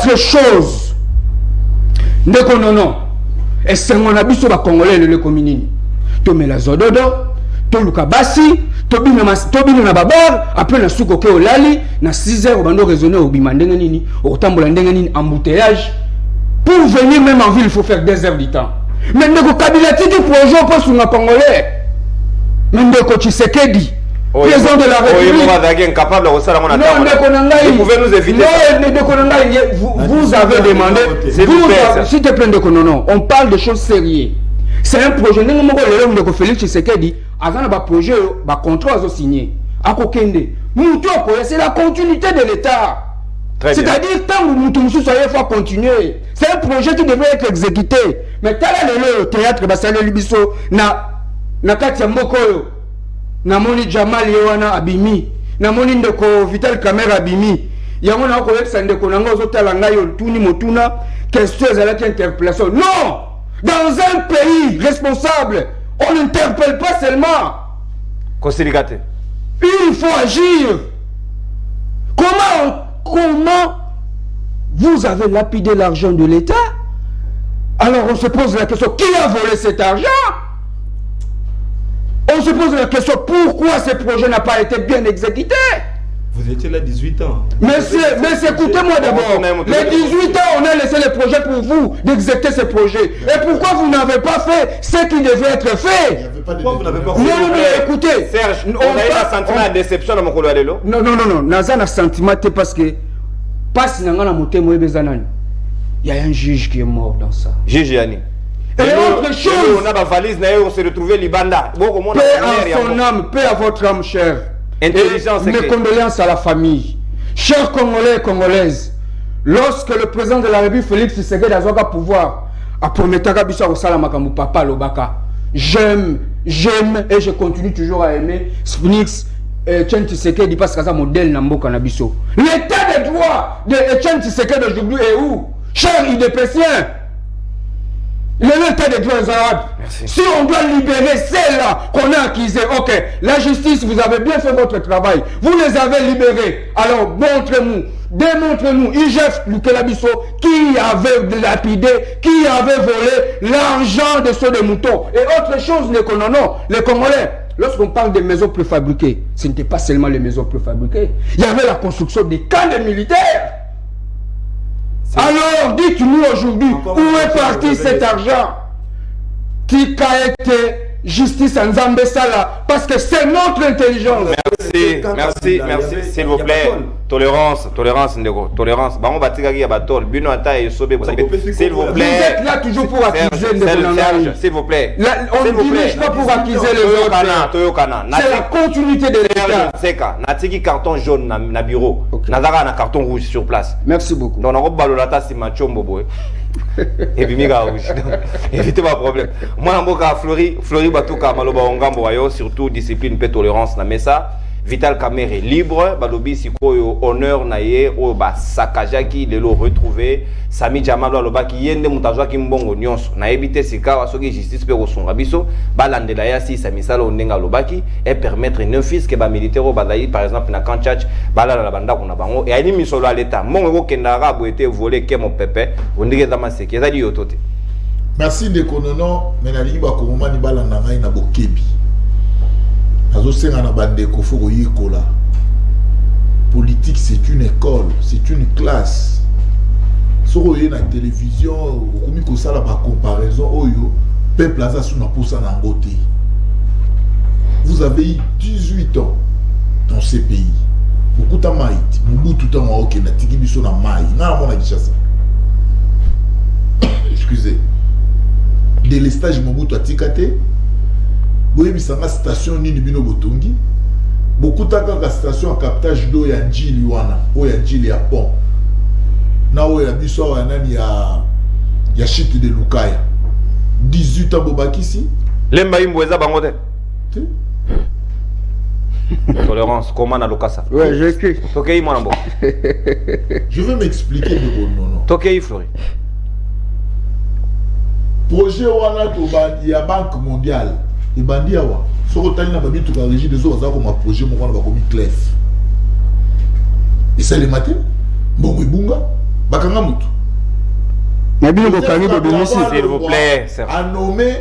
Autre chose, ndeko non. Et c'est mon abisso ba congolais le communini. To me la zododo, to luka basi, to bina na babar, après na suko ke olali, na 6h au bando raisonner au bimandenge nini, au tambola ndenge nini embouteillage. Pour venir même en ville, il faut faire 2 heures du temps. Mais ndeko Kabila tiki projet pour sur congolais. Mais ndeko Tshisekedi, président de la République. Vous pouvez nous éviter. Vous avez demandé. S'il te plaît, non. On parle de choses sérieuses. C'est un projet. Nous Félix Tshisekedi, avant un projet, un contrat à signer. C'est la continuité de l'État. C'est-à-dire, tant que nous sommes il faut continuer. C'est un projet qui devrait être exécuté. Mais tel est le théâtre, Bassale Libiso, na Katia Mokoyo. Namoni Jamal Yewana Abimi, namoni ndeko Vital Kamera Abimi. Yango na ko yeksa ndeko nanga ozotala ngayo tuni motuna question ezalaki interpellation. Non! Dans un pays responsable, on n'interpelle pas seulement. Kosiligate. Il faut agir. Comment vous avez lapidé l'argent de l'État? Alors on se pose la question, qui a volé cet argent? On se pose la question, pourquoi ce projet n'a pas été bien exécuté? Vous étiez là 18 ans. Mais écoutez-moi d'abord. Les 18 ans, on a laissé les projets pour vous d'exécuter ces projets. Et pourquoi vous n'avez pas fait ce qui devait être fait? Pourquoi vous n'avez pas fait? Non, écoutez. Serge, on a eu un sentiment de déception dans mon colo. Non. Naza un sentiment parce que passe dans la montée, il y a un juge qui est mort dans ça. Juge Yanni. Et autre chose. On a ma valise, on s'est retrouvé Libanda. Paix à son âme, paix à votre âme, cher. Intelligence. Mes condoléances à la famille. Chers Congolais et Congolaises, lorsque le président de la République, Félix Tshisekedi, a eu pouvoir, a promis au Salamakamou Papa Lobaka, j'aime et je continue toujours à aimer Félix Tshisekedi parce que c'est un modèle Namboka Nabiso. L'état de droit de Tshisekedi aujourd'hui est où? Chers IDPCiens, l'état des droits arabes. Si on doit libérer celles-là qu'on a accusées, ok, la justice, vous avez bien fait votre travail, vous les avez libérés. Alors montrez-nous, démontrez-nous, IGF Lukelabiso, qui avait lapidé, qui avait volé l'argent de ceux des moutons. Et autre chose, les Congolais, lorsqu'on parle des maisons préfabriquées, ce n'était pas seulement les maisons préfabriquées, il y avait la construction des camps des militaires. Alors, dites-nous aujourd'hui, où est parti cet argent qui a été justice en Zambesala? Parce que c'est notre intelligence. Merci, s'il vous plaît. Tolérance, Ndeko. Tolérance. S'il vous plaît. Vous êtes là toujours pour accuser Serge, s'il vous plaît. On ne dirige pas pour accuser les autres. C'est la continuité de l'État. Natiki carton jaune na bureau. Nazara na carton rouge sur place. Merci beaucoup. Donc on va balolata si machombo boy. Et puis miga rouge. Évitez pas problème. Moi namboka Flori batuka maloba ongambo ayo surtout discipline pe tolérance na mesa. Vital Kamere libre, balobi sikoyo honneur naye o ba sakajaki lelo retrouvé Sami Jamalo alobaki yende mutazwa ki mbongo nyonso na ebite sikawa soki justice pe kosonga biso balandela ya si Sami Sala ondenga alobaki et permettre ne fils que ba militaire o bazali par exemple na Kanchach balala la banda kuna bango et ani misolo à l'état mbongo ko kendara bo été volé ke mon pépé ondike za maseke ezali yotote. Merci de konono menali ba komani balanda ngai na bokebi. Politique, c'est une école, c'est une classe. Si vous voyez la télévision, vous avez la comparaison, peuple vous avez eu 18 ans dans ces pays. Beaucoup de maït, beaucoup de temps, ok, excusez. De l'estage Mobutu Atikate. Boye bisanga station ni bino botongi beaucoup taka station à captage d'eau ya njili wana o ya njili ya pont na o ya biso wa nani ya chute de Lukaya 18 ans bobakisi lemba imbweza bangote tolérance comment na lokasa ouais j'ai écrit tokei mwana mbo je veux m'expliquer de bon non tokei Flori projet wana to ba ya banque mondiale et bandi awa soko tali na babi tout régie des autres comme un projet mon wana ba komi clef et ça le matin bon bunga bakanga mutu s'il vous plaît, a nommé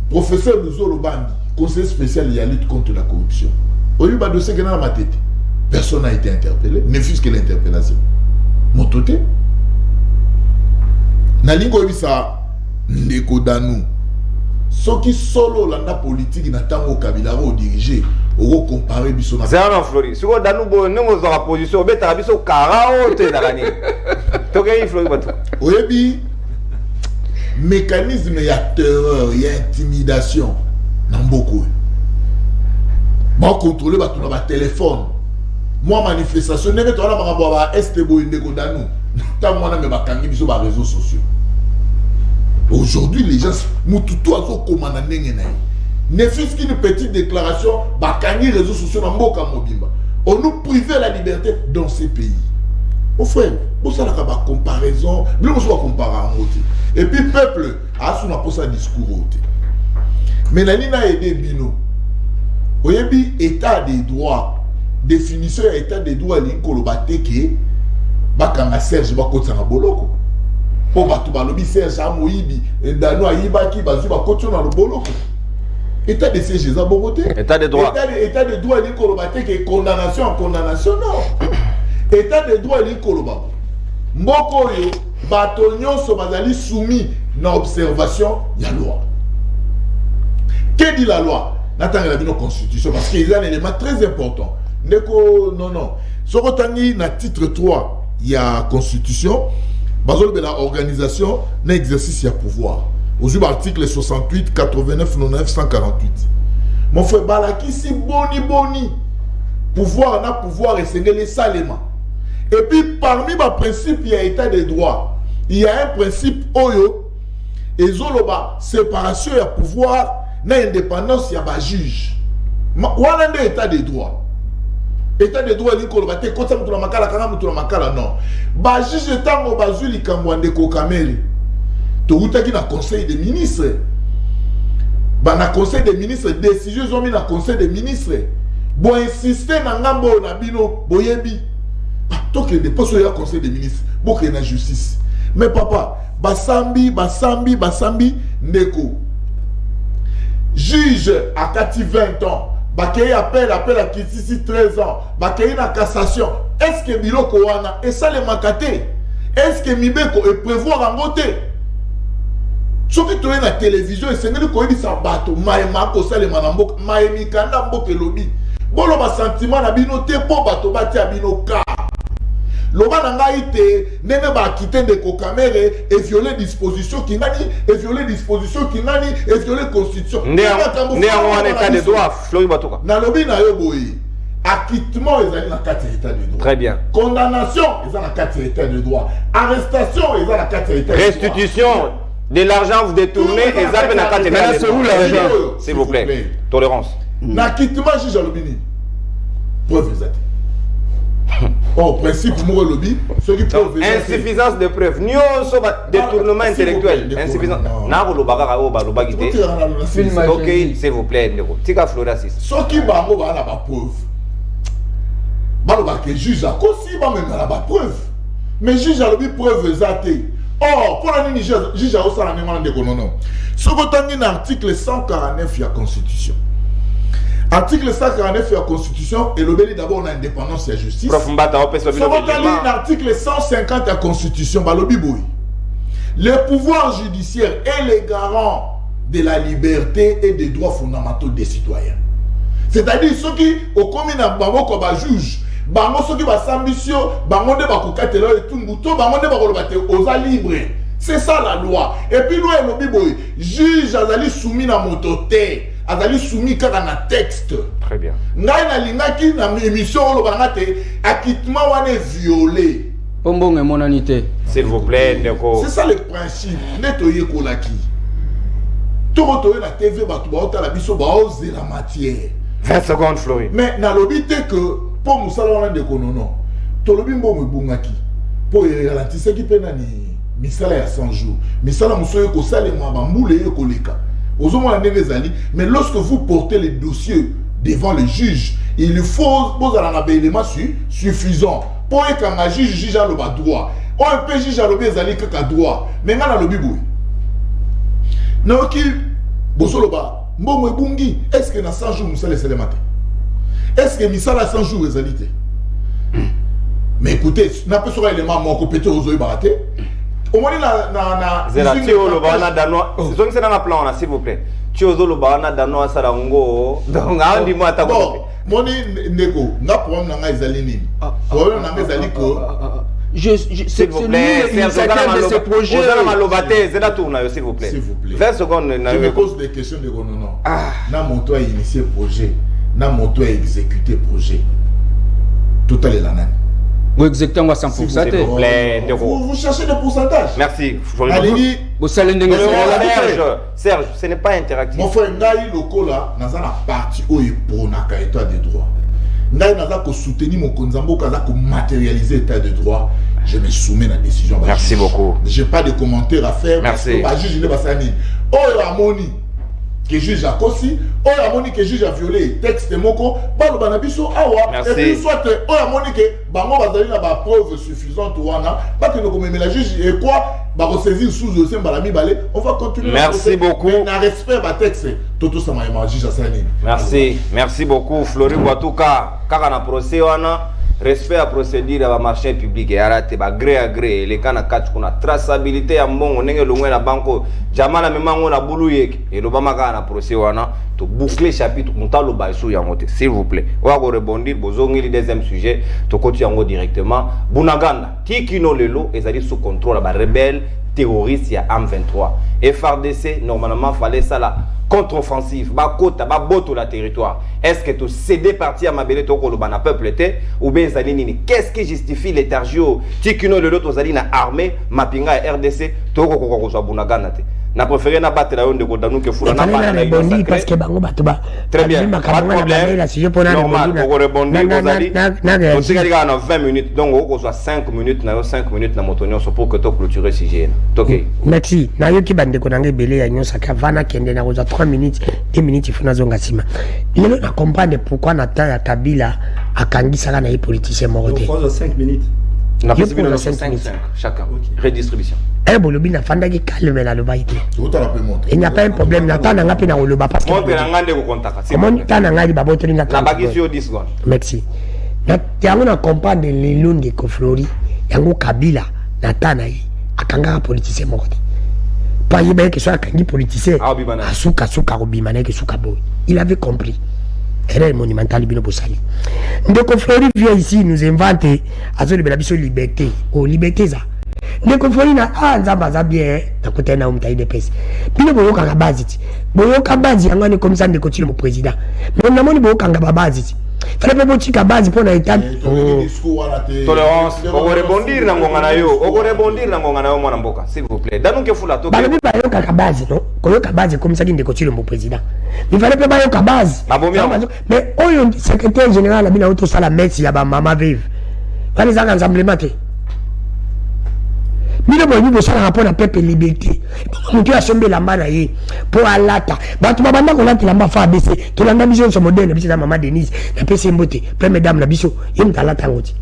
professeur Luzolo Bandi, conseiller spécial de la lutte contre la corruption. Au lieu de dossier qui dans ma tête, personne n'a été interpellé, ne fût-ce que l'interpellation. Mon toté. Nalingo Ebisa, Ndeko Danou. Ce qui solo la politique n'a pas au Kabila au diriger, au comparer Bissona. C'est un Flori. Si vous Danou, nous sommes en position, mais tu as vu au Karao, tu es dans l'année. Tu as vu Flori. Oyebi, mécanisme, il y a terreur, il y a intimidation. Dans beaucoup. Moi, contrôler tout dans téléphone. Moi, manifestation, ne mettons pas Estebo Ndeko Danou. Tant moi, je me sur les réseaux sociaux. Aujourd'hui, les gens, Moutoutou a commandé ne fût-ce qu'une petite déclaration, les réseaux sociaux dans Mboka Mobimba. On nous privait la liberté dans ces pays. Mon frère, vous savez la comparaison, nous ne comparer à côté. Et puis peuple a son apôtre discours. Mais la ligne a aidé Bino. Oyebi état des droits, définition état des droits l'inkolobate qui bakanga Serge bakotsa boloko. Po batu balobi Serge amoyibi ndano ayibaki bazu bakotsa na boloko. État de siège za bobote. État des droits. État des droits l'inkolobate qui condamnation en condamnation non. État des droits l'inkolobate. Mboko yo bato nyonso bazali soumis na observation ya loi. Que dit la loi? N'attendez la nos constitution parce qu'il y a un élément très important. Non. Sur le titre 3, il y a constitution, la organisation, l'exercice, il y a pouvoir. Aujourd'hui, article 68, 89, 99, 148. Mon frère, Balaki, si boni. Pouvoir, n'a pouvoir et c'est les saléments. Et puis, parmi les principes, il y a état des droits. Il y a un principe, Oyo, et Zoloba, séparation et pouvoir. Na indépendance, il y a un juge. Voilà un état des droits. État des droits, il y a un non. Ba juge état au bazuli kamwande ko kameli. To utaki na conseil des ministres. Ba na conseil des ministres, décision ont mis na conseil des ministres. Bo insister na ngambo na bino boyebi. To que des postes au conseil des ministres, bo que na justice. Mais papa, basambi ndeko. Juge à 20 ans, Bakei appelle à Kitisi 13 ans, Bakei na cassation. Est-ce que Biloko wana et ça les makate? Est-ce que Mibeko est prévoir en voter? Ce qui tourne la télévision et c'est que dit ça bateau, maïma ko sale manambo, maïmi kanda mboke lobi. Bolo ba sentiment na bino te po bato bati abino ka. Loba nanga ite nene ba quitter de kokamere et violer disposition qui nani et violer disposition qui nani et violer constitution. Né en état de droit, Flori Batoka. Na lobi na yo boyi. Acquittement ezali na kati état de droit. Très bien. Condamnation ezali na kati état de droit. Arrestation ezali na kati état de droit. Restitution de l'argent vous détournez et zappez na kati état de droit. S'il vous plaît. Tolérance. N'acquittement juge alobini. Preuve exacte. Oh, principe moi lobby, ceux qui peuvent insuffisance de preuves. Nous sommes détournement intellectuel. Insuffisance. N'a lo bagara o ba lo bagité. OK, s'il vous plaît, ndeko. Tika Florasis. Ceux qui bango ba na ba preuve. Ba lo ba que juge a kosi ba même na ba preuve. Mais juge a lobby preuve exacte. Oh, pour la nini juge a osala ne mwana ndeko non. Ce que tangi na article 149 de la Constitution. Article 149 de la Constitution et l'obéli d'abord l'indépendance et la justice. L'article 150 de la Constitution, le pouvoir judiciaire est le garant de la liberté et des droits fondamentaux des citoyens. C'est-à-dire ceux qui, au commun, juge, ceux qui ont ambition, c'est ça la loi. Et puis nous, le juge a soumis à mototé. Azali soumis car na texte. Très bien. Ngai na lingaki na émission lo bangate acquittement wane violé. Pombong et monanité. S'il vous plaît, Ndeko. C'est ça le principe. Netoye kolaki. Torotoye na TV batu ba ota la biso ba oser la matière. 20 secondes Flori. Mais na lobi te que pour musala wana Ndeko non. To lobi mbongo bungaki. Pour ralentir qui pena ni misala ya 100 jours. Misala musoye ko sale mwa bambule ko leka. Mais lorsque vous portez les dossiers devant le juge, il faut vous avoir un élément suffisant pour que le juge a le droit. on peut juger lobby ezali kaka droit mais nga na lobby boy naoki bosoloba mbongo ebungi est-ce que na 100 jours musala esalema te est-ce que misala 100 jours ezali te mais écoutez nape soka élément moko peut-être ozoyebaka te omoni na zelati oloba na danois sizongisa na plan na s'il vous plaît tu ozoloba na danois asala ngo donc andi mo atako moni ndeko nga problème na nga ezali nini problème na nga ezali ko s'il vous plaît, c'est un de ces projets. S'il vous plaît. 20 secondes. Je me pose des questions de non. Na moto a initié projet, na moto a exécuté projet. Tout à l'heure vous exécutez à 100%. S'il vous plaît. Vous cherchez des pourcentages. Merci. Allez, Serge, ce n'est pas interactif. Mon frère, ngai lokola na za na parti o eponaka état de droit. Ngai naza ko soutenir mon konzambo kaza ko matérialiser l'état de droit. Je me soumets à la décision. Merci beaucoup. Je n'ai pas de commentaires à faire. Merci. Parce que juge Basani. Oh, Ramoni, qui juge à Kossi. Oh, Ramoni, qui juge à violer. Texte Moko. Balo Banabiso. Awa. Merci. Et puis, soit, oh, Ramoni, qui Bango Bazali n'a pas preuve suffisante. Pas que nous commettons la juge. Et quoi? Baro saisir sous le sein Balami Balé. On va continuer. Merci beaucoup. Mais n'a respect à texte. Toto Samayama, juge à Sani. Merci. Merci beaucoup. Flori Boatouka. Car on a procès, respect à procédure à marché public et arrêté gré à gré les cas na catch qu'on a traçabilité à mon nenge longwe na banco jamana même on a boulou et le bamaka na procès wana to boucler chapitre montalo baisou ya moté s'il vous plaît on va rebondir bozongi le deuxième sujet to continue yango directement Bunaganda tikino lelo ezali sous contrôle ba rebelle terroriste ya M23 FARDC normalement fallait ça là contre-offensive, bakota, baboto la territoire. Est-ce que tu cédé parti à Mabele Toko le bana peuple était ou bien Zalinini? Qu'est-ce qui justifie l'étargio? Tikino le loto Zalina armée, Mapinga et RDC, Toko Kokoko Bunagana. Na préféré na battre la onde Kodanou que Foulana Bani parce que Bango Batuba. Très bien, pas de problème. Normal, pour rebondir, on sait qu'il y a 20 minutes, donc on soit 5 minutes, 5 minutes na motonio pour que tu clôturer ce gène. Ok. Merci. Na yoki bande konange belé ya nyosa kavana kende na koza 3 minutes, 2 minutes ifuna zonga sima. Lelo na comprendre pourquoi na ta ya Kabila akangisa na les politiciens morte. 5 minutes. On a possibilité de 5 chacun. Redistribution. Eh bolobi na fanda ki calme la loba ite. Il n'y a pas un problème na tana ngapi na oloba parce que. Mon père ngande ko contacta. Comment tana ngali baboto linga. Na bagisi yo 10 secondes. Merci. Na yango na comprendre les londes ko Flori yango Kabila na tana yi akanga politicien morte. Pas yeba que soit akangi politicien. Asuka robima na ke suka boy. Il avait compris. Erreur monumentale bino bosali. Ndeko Flori vient ici nous inventer azoli bela biso liberté. Oh liberté ça. Ndeko Flori na nzamba za bien na côté na umta IDPS. Bino boyoka ka base ti. Boyoka base yanga ni comme ça ndeko tilo mo président. Mais na moni boyoka nga base ti. Fallait pas botika base pour na état. Tolérance. On va rebondir na ngonga na yo. On va rebondir na ngonga na yo mwana mboka s'il vous plaît. Danu ke fula to. Balobi bayoka ka base non. Koyoka base comme ça ndeko tilo mo président. Il fallait pas bayoka base. Mais oyo secrétaire général abina auto sala merci ya ba mama vive. Bali za rassemblement te. Mino boyi bo sala rapport na peuple liberté. Mutu a sombe la mbana ye pour alata. Batu babanda ko lati lamba fa ABC. To landa biso so moderne biso na mama Denise. Na pese mbote. Première dame na biso. Yim talata ngoti.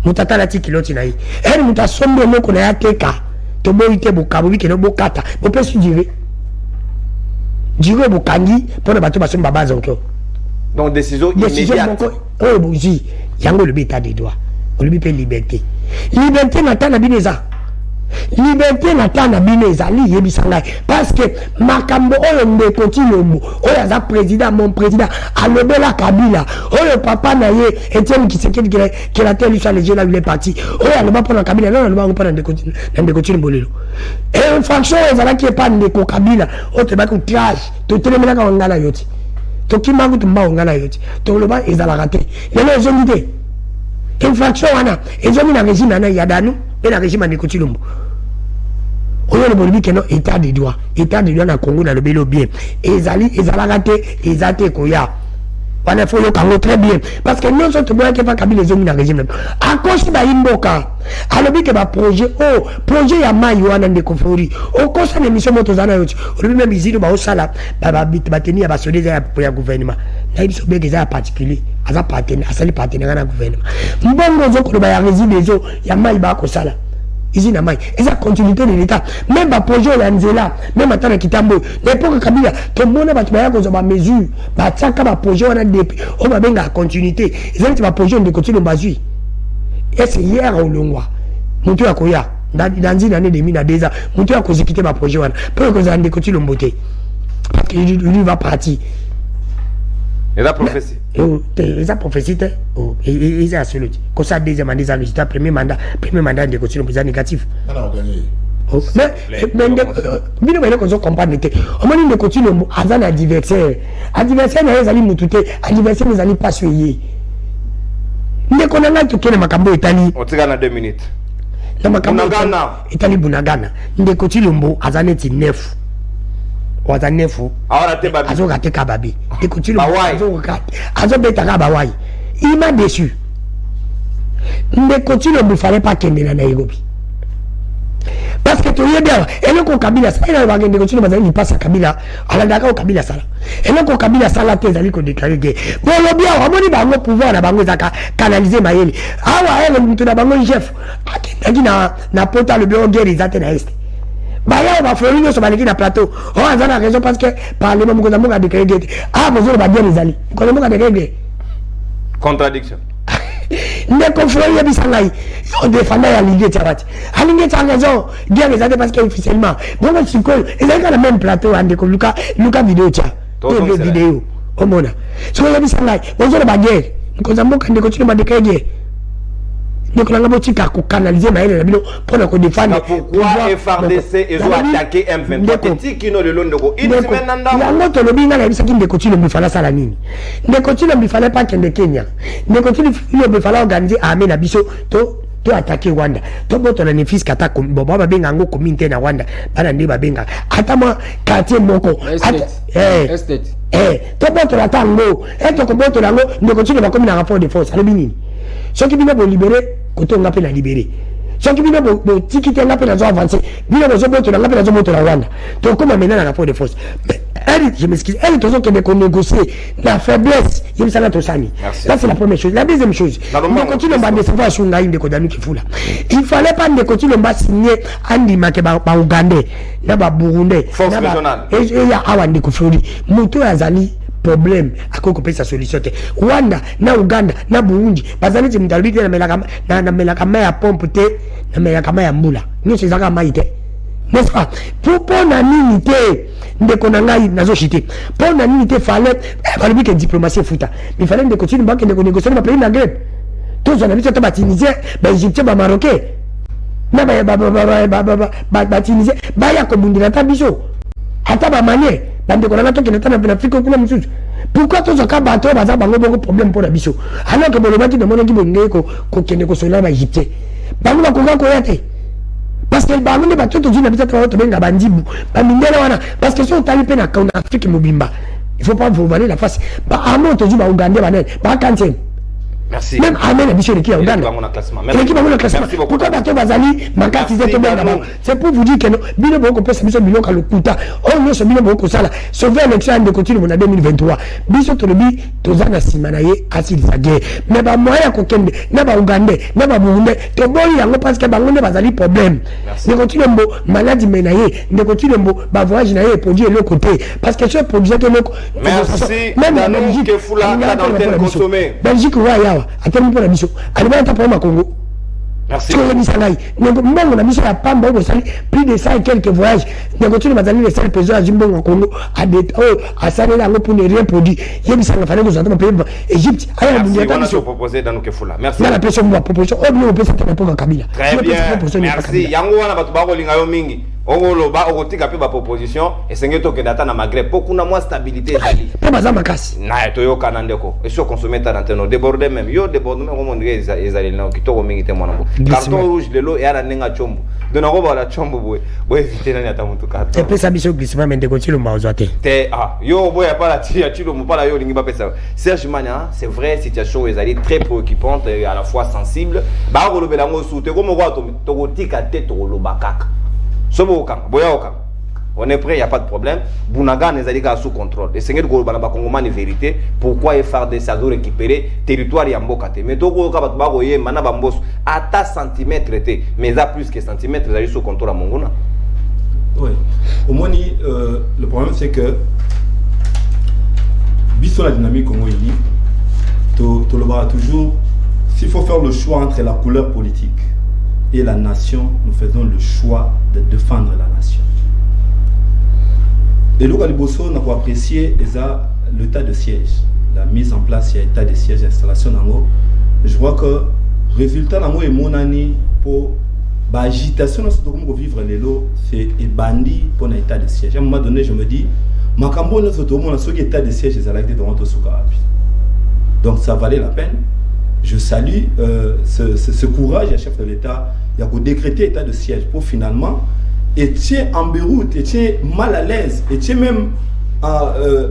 Mutata la tikiloti na yi. Elle muta sombe moko na ya teka. To boyi te bokabo bikeno bokata. Bo pese dire. Dire bokangi pour na batu basomba baza onko. Donc décision immédiate. Oh bougie. Yango le beta des droits. On lui peut liberté. Liberté n'attend na bineza. Liberté n'attend na bineza li yebisanga parce que makambo oyo ndeko Tilombo oyo za président mon président alobela Kabila oyo papa na ye Etienne Tshisekedi qui a tenu sur les jeux là il est parti oyo aloba pour Kabila non aloba pour ndeko Tilombo lelo et franchement ezala qui est pas ndeko Kabila o te ba ko trash to telemela ka ngala yoti to kimangu tumba ngala yoti to loba ezala raté lelo ezongite infraction wana ezongi na régime na yadanu et na régime ndeko Tilombo oyo le bolibi que non état de droit na Congo na le belo bien ezala raté ezate koya On a fait le très bien. Parce que nous sommes tous pas Kabila les hommes dans le régime. À cause de l'imboka, alors que le projet ya mai wana ndeko fori. Au cause de l'émission motozana yote. Au même ici au sala, bateni ya basodé ya gouvernement. Na biso bege za particulier, aza partenaire, asali partenaire na gouvernement. Mbongo zo ko ba ya réside zo ya mai ba ko sala. Ici na mai, et ça continuité de l'état. Même ba projet ya nzela, même atana kitambo. L'époque Kabila, to mona ba tibaya ko zo ba mesure, ba tsaka ba projet wana depuis. On va benga continuité. Ils ba projet de continuer bazui. Et c'est hier au longwa. Mutu ya koya. Dans une année de mina déjà, mutu ya ko zikite ba projet wana. Pour que ça ande continuer mboté. Parce que lui va partir. Et la prophétie. Et la prophétie, ils ont assuré. Comme ça, deuxième mandat, ils ont résultat, premier mandat de continuer président négatif. Mais, nous devons comprendre. On m'a dit de continuer à un adversaire. Adversaire, ils allaient nous tuer. Adversaire, ils allaient pas suivre. Nous connaissons tout le Makambo Italie. On tire dans 2 minutes. Le Makambo Italie, Bunagana. Nous continuons à un neuf. Wazanefu azokate kababi écoute le azobeta kabawai il m'a déçu mais continue ne fallait pas kende na Nairobi parce que tu y bien et le Kabila ça il va gagner continue bazali il passe à Kabila ala ndaka Kabila sala et le Kabila sala tezali ko déclarer que bon le bien amoni ba ngo pouvoir na bango zaka canaliser mayeli awa ele mtu na bango chef akindaki na pota le bien guerre izate na est. Baya va faire une sur le plateau. On a la raison parce que parlement nous avons déclaré. Ah, vous avez bien les alliés. Nous avons déclaré. Contradiction. Les confrères y bisangai. On défend la ligne de Tchabati. La ligne de raison. Bien les alliés parce qu'officiellement. Bon, c'est cool. Ils ont le même plateau avec Lucas vidéo tcha. Vidéo. Au monde. Sur les bisangai. Vous avez baguette. Nous avons continué à déclarer. Donc on a canaliser Maël pour nous défendre. Pourquoi FRDC ils ont attaqué M23 qui nous le long de go. Il se met dans la moto le bina na bisaki ndekoti le mifala sala nini. Ndekoti le mifala pas kende Kenya. Ndekoti le mifala organiser armée na biso to attaquer Rwanda. To boto na nefis kata bo baba benga ngo communauté na Rwanda. Bana ndi babenga. Ata moi quartier moko. Estate. To boto la tango. To ko boto la ngo ndekoti le ba comme na rapport de force. Ale binini. Ceux qui viennent pour libérer, quand on appelle à libérer. Ceux qui viennent pour tickets, on appelle à avancer. Viennent pour on appelle à monter la Rwanda. Donc, comment maintenant la rapport de force? Elle, je m'excuse, elle est toujours qu'on négocie la faiblesse. Il me semble tout ça. Ça, c'est la première chose. La deuxième chose, on continue à décevoir sur une de Kodanu qui fout là. Il fallait pas de continuer à signer Andy Makeba, Ougandais, là-bas, Burundais. Force régionale. Et il y a Awandi Koufouri. Moutou Azali. Problème à quoi couper sa solution. Rwanda, na Uganda, na Burundi, bazali ti mtalibite na melaka ya pompe te, na melaka ya mbula. Nous c'est ça maïté. N'est-ce pas? Pour na nini te, ndeko na ngai nazo chité. Pour na nini te fallait fallait que diplomatie futa. Il fallait de continuer banque de négocier na pays Maghreb. Tous on a vu ça ba Tunisien, ba Égyptien, ba Marocain. Na ba Tunisien, ba ya ko bundira ta biso. Ata ba Malien. Pourquoi tous les bateaux ont beaucoup de problèmes pour la bicho? Alors que le bâti de mon équipe est cela va Égypte. Parce que le bateau de bateau de Juna Bita Bandibou, parce que si on t'a peine à Afrique Mobimba, il ne faut pas vous valer la face. À mon tour, on Ougandais, pas quantième. Merci. Même Amen a biché l'équipe Ouganda. L'équipe a mon classement. Pourquoi bateau Bazali, c'est pour vous dire que Bino Boko peut s'amuser Bino Kalukuta. Oh non, c'est Bino Boko Sala. Sauver l'élection de continuer en 2023. Biso Tolobi, Tozana Simanaye, Assis Zagé. Mais pas moyen qu'on kende, n'a pas Ougandais, n'a pas Burundais. Te bon, il y a un parce que Bangonde Bazali problème. Ne continue un mot, maladie menaye, ne continue un mot, voyage naye, produit de l'autre côté. Parce que ce produit de l'autre côté. Merci. Même la Belgique, Belgique, à quel point la mission? Allez, on t'a Congo. Merci. Même on a mis sur la Pamba, plus de 100 et quelques voyages. Nous continuons à aller les seuls paysans à Jimbo en Congo, à Salela pour ne rien produire. Il y a des gens qui ont fait des Égypte. Merci. On a proposé dans nos Kefoula. Merci. La proposition, moi, proposition. Oh, nous, on peut s'attendre pour Kabila. Très bien. Merci. Yango, on a battu Lingayo Mingi. Ongoloba okotika pe ba proposition esenge to kedata na Maghreb pour kuna moi stabilité ezali pe baza makasi na to yo kanandeko et so consommer ta antenne déborder même yo déborder même comment dire ezali na kitoko mingi te mwana carton rouge lelo et ala nenga chombo Donc on va la chambre boy éviter nani atamutuka te pesa biso glissement mais ndeko Chilombo ozoate te yo boy pas la tia Chilombo pas la yo lingi ba pesa Serge Mania c'est vrai situation est très préoccupante et à la fois sensible ba kolobela ngo soute comme quoi to kotika te to lobakaka sobo okanga boya okanga on est prêt, il n'y a pas de problème. Bounaga n'est pas sous contrôle. Et c'est ce que nous avons dit vérité. Pourquoi FRDC a récupéré le territoire Yambokate. Mais tout le monde a dit à ta centimètre, mais à plus que centimètre, ils sont sous contrôle à Mongona. Oui. Au moins, le problème c'est que, bisous la dynamique Congo, tu le verras toujours. S'il faut faire le choix entre la couleur politique et la nation, nous faisons le choix de défendre la nation. Et là, Liboso n'a pas apprécié l'état de siège, la mise en place de l'état de siège, l'installation d'Ango. Je vois que le résultat d'Ango est mon année pour l'agitation de vivre les lots, c'est bandi pour l'état de siège. À un moment donné, je me dis, Makambo ne se trouve pas l'état de siège des Alactés de Toronto Soukarapi. Donc ça valait la peine. Je salue ce courage, le chef de l'État, il y a décrété l'état de siège pour finalement. Était en Beyrouth, était mal à l'aise, était même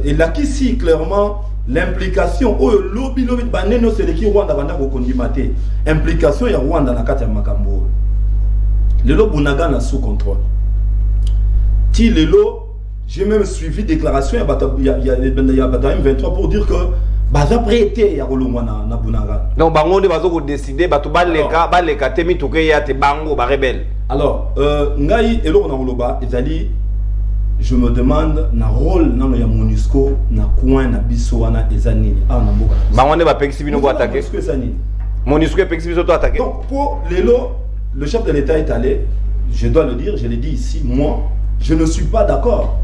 il a ici clairement l'implication au lobby baneno c'est qui Rwanda banda ko kondimate implication ya Rwanda na kati ya makambo le lo Bunaga na sous contrôle ti lelo j'ai même suivi déclaration ya M23 pour dire que baza prêté ya kolongwa na Bunaga donc bango de bazo ko décider batu baleka temi toke ya te bango ba rebelle. Alors, ngai elo na ngoloba ezali je me demande na rôle na ya MONUSCO na coin na biso wana ezani na mboka. Bango ba pexi bino ko attaquer. MONUSCO pexi biso to attaquer. Donc pour lelo le chef de l'État est allé, je dois le dire, je l'ai dit ici, moi je ne suis pas d'accord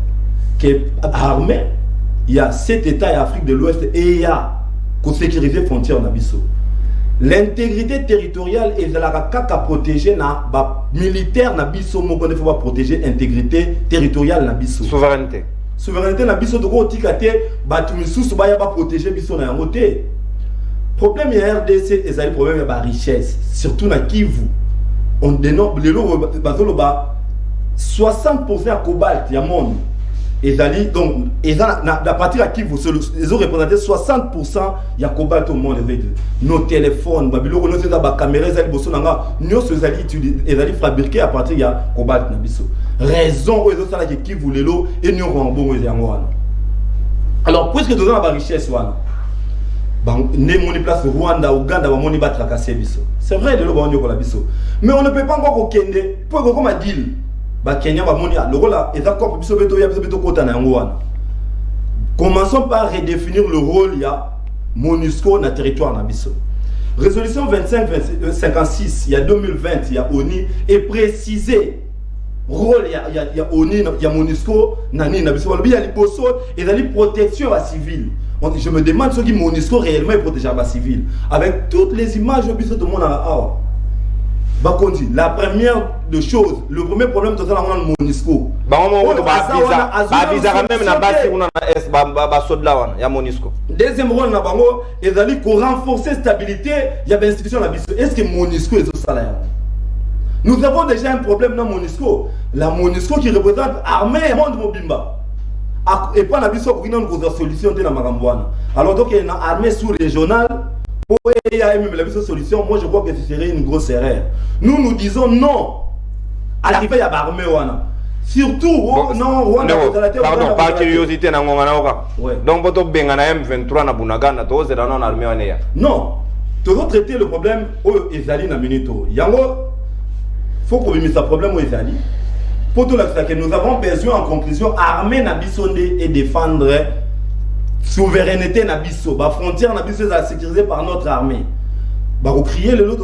que armée il y a 7 États et Afrique de l'Ouest et il y a qu'on sécuriser frontières na biso. L'intégrité territoriale est de la kaka protéger na militaire na biso moko ne faut pas protéger l'intégrité territoriale na biso. Souveraineté. Souveraineté na biso de ko tikate batu misusu ba ya ba protéger biso na yango te. Problème ya RDC ezali problème ya ba richesse surtout na Kivu. On dénombre le bazolo ba 60% ya cobalt ya monde. Ezali donc à partir à Kivu ils ont représenté 60% ya cobalt au monde avec nos téléphones babilo nos ba caméras ezali boso nanga nyos ezali fabriqué à partir ya cobalt na biso raison ils ont ça que Kivu lelo et nous rembon yango wana. Alors puisque nous avons la richesse wana ne moni place Rwanda Uganda ba moni battre casser biso c'est vrai de lo ba nyoko la biso mais on ne peut pas encore kende pour comme a deal ba Kenya ba moni lokola ezako biso beto ya biso beto kota na yango wana. Commençons par redéfinir le rôle ya MONUSCO na territoire na biso. Résolution 2556 il y a 2020 il y a ONU et précisé rôle il y a ONU il y a MONUSCO na ni na biso ba ya liboso et la protection à civil. Je me demande ce qui MONUSCO réellement est protégé à civil avec toutes les images biso de monde à la première de choses, le premier problème de ça la MONUSCO. Deuxième rôle na bango ezali ko renforcer stabilité ya ba institution na biso. Est-ce que MONUSCO est ça là? Nous avons déjà un problème dans MONUSCO. La MONUSCO qui représente armée monde mobimba. Et pas na biso ko ina ko solution te na makambo wana. Alors donc il y a une armée sous-régionale. Pour la solution, moi je crois que ce serait une grosse erreur. Nous disons non à l'arrivée à l'armée. Surtout, non, pardon, par curiosité, donc votre Bengana M23 na Bunagana, tous les non armée. Non, tu dois traiter le problème au Ezali na Minito. Yango, faut qu'on ait ce problème au Ezali. Pour tout que nous avons besoin en conclusion, armée na Bissonde et défendre. Souveraineté na biso, ba frontière na biso est sécurisée par notre armée. Bah on crier le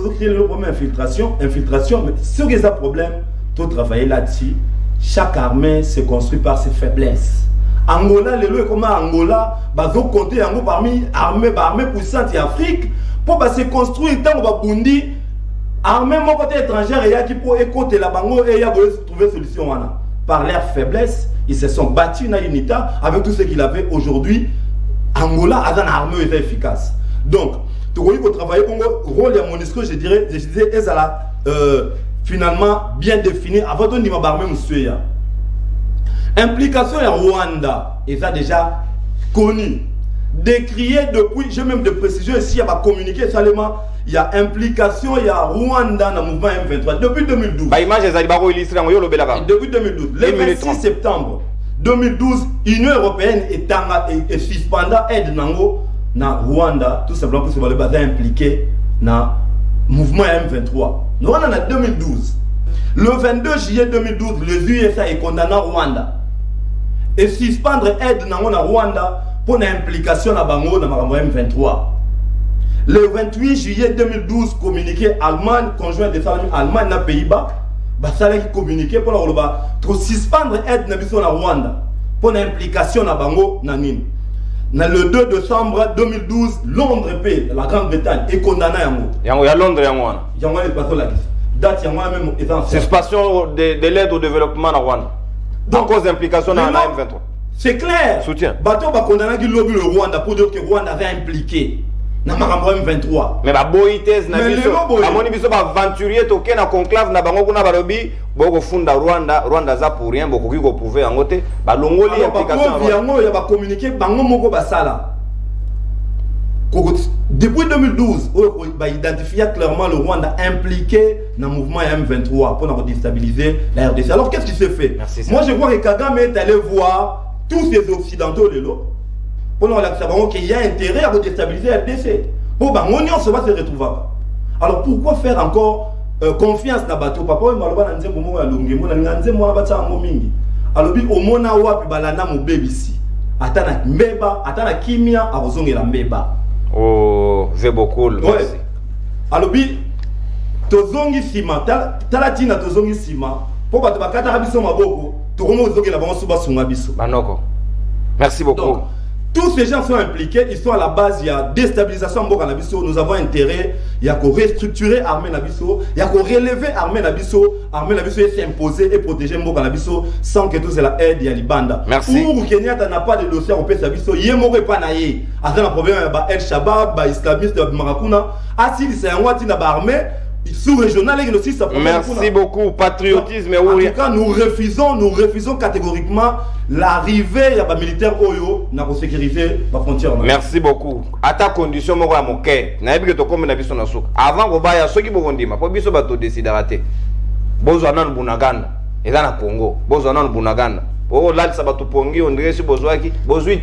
problème infiltration, mais ce qui est un problème, tout travailler là-dessus. Chaque armée se construit par ses faiblesses. Angola, le est comme Angola, bah vous comptez Angola parmi armée puissante en Afrique pour se construire tant que Bundi armée mon côté étrangère et qui pour écouter la bango et y a trouver solution par leur faiblesse, ils se sont battus dans l'UNITA avec tout ce qu'il avait aujourd'hui. Angola a une armée efficace. Donc, tu vois, il faut travailler pour le rôle de MONUSCO, je disais, est à la finalement bien définie avant de dire ma monsieur. Implication à Rwanda, et ça déjà connu. Décrié depuis, j'ai même de précision ici, il y a communiqué seulement, il y a implication, il y a Rwanda dans le mouvement M23 depuis 2012. Depuis 2012, le 26 septembre 2012, l'Union européenne est suspendue aide na Rwanda, tout simplement parce que le bazar impliqué dans le mouvement M23. Nous sommes en 2012. Le 22 juillet 2012, les USA est condamné à Rwanda. Et suspendre aide dans Rwanda pour l'implication dans le mouvement M23. Le 28 juillet 2012, communiqué Allemagne, conjoint des salariés Allemagne dans les Pays-Bas, ça a communiqué pour suspendre aide dans Rwanda pour l'implication dans le mouvement. Le 2 décembre 2012, Londres, la Grande-Bretagne, est condamné à Il y a Londres, il y a suspension de l'aide au développement en Rwanda. Donc, cause d'implication dans la M23. C'est clair. Soutien. Bateau va condamner le Rwanda pour dire que Rwanda avait impliqué dans la M23. Mais la boïtesse, la aventurier, toqué dans conclave, na bango kuna barobi, boko funda Rwanda, Rwanda za pour rien, boko kiko prouver en côté, ba longoli implication. Il y a communiqué bango moko basala. Depuis 2012, on a identifié clairement le Rwanda impliqué dans le mouvement M23 pour déstabiliser la RDC. Alors qu'est-ce qui s'est fait? Merci, moi je vois que Kagame est allé voir tous ces occidentaux pour nous qu'il y a intérêt à déstabiliser la RDC. Bon, ben, on se va se retrouver. Alors pourquoi faire encore confiance dans le bateau? Papa, il m'a dit que je vais alors, au mona wapi balana mo baby ici. Atana mbeba, atana kimia, abozonge la mbeba. Oh, c'est beaucoup. Merci. Alors, tozongi sima, talatina tozongi sima. Pour que tu aies un maboko, tu as un Banoko. Merci beaucoup. Donc, tous ces gens sont impliqués, ils sont à la base, il y a déstabilisation en Nabiso, nous avons intérêt, il y a qu'à restructurer l'armée Nabiso, il y a qu'à relever l'armée Nabiso et s'imposer et protéger Mboka Nabiso sans que tout cela aide, il y a l'Ibanda. Merci. Pour Kenyatta n'a pas de dossier au PS Nabiso, il y a un pas naïe. Après, le problème, il y a El Shabab, il y a islamiste, il y a Marakuna, Assil, c'est un outil d'armée. Sous-régional et aussi ça. Merci beaucoup, patriotisme. En tout cas, nous refusons catégoriquement l'arrivée des militaires Oyo pour sécuriser la frontière. Merci beaucoup. À ta condition, moi, à mon cœur, avant que vous ceux qui vous disent, pour biso bato décider rater. Besoin de Bunagana, et dans le Congo, besoin de Bunagana. Oh là, ça va tout pongi, on dirait si besoin qui, besoin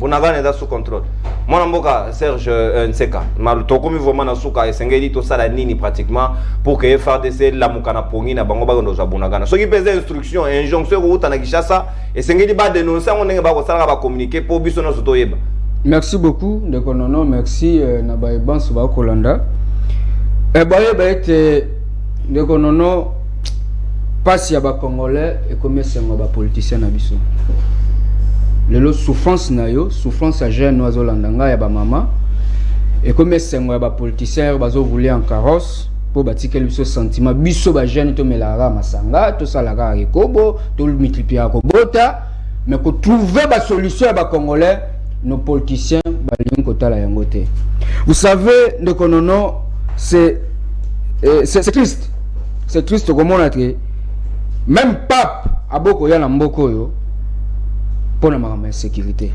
Bunagana est sous contrôle. Moi, Mboka, Serge Nseka, mal tokomi vraiment na suka et sengeli to sala nini pratiquement pour que FARDC la mukana pongi na bango bago za Bunagana. Ce qui pèse instruction, injonction ko utana Kishasa et sengeli ba dénoncer on nga ba sala ba communiquer pour biso na soto yeba. Merci beaucoup de konono, merci na ba banso ba kolanda. E ba ete de konono passe ya ba congolais et comme c'est ba politicien na biso. Le souffrance na yo, souffrance à jeune oiseau landanga ya ba mama et comme sengo ya ba politicien bazo voulait en carrosse pour bâtir biso sentiment biso ba jeune to melara masanga to salara ekobo to multiplier kobota mais ko trouver ba solution ya ba congolais nos politiciens ba lion kotala yango te. Vous savez de konono c'est triste. C'est triste comme on a dit même pape aboko ya na mboko yo pour la sécurité.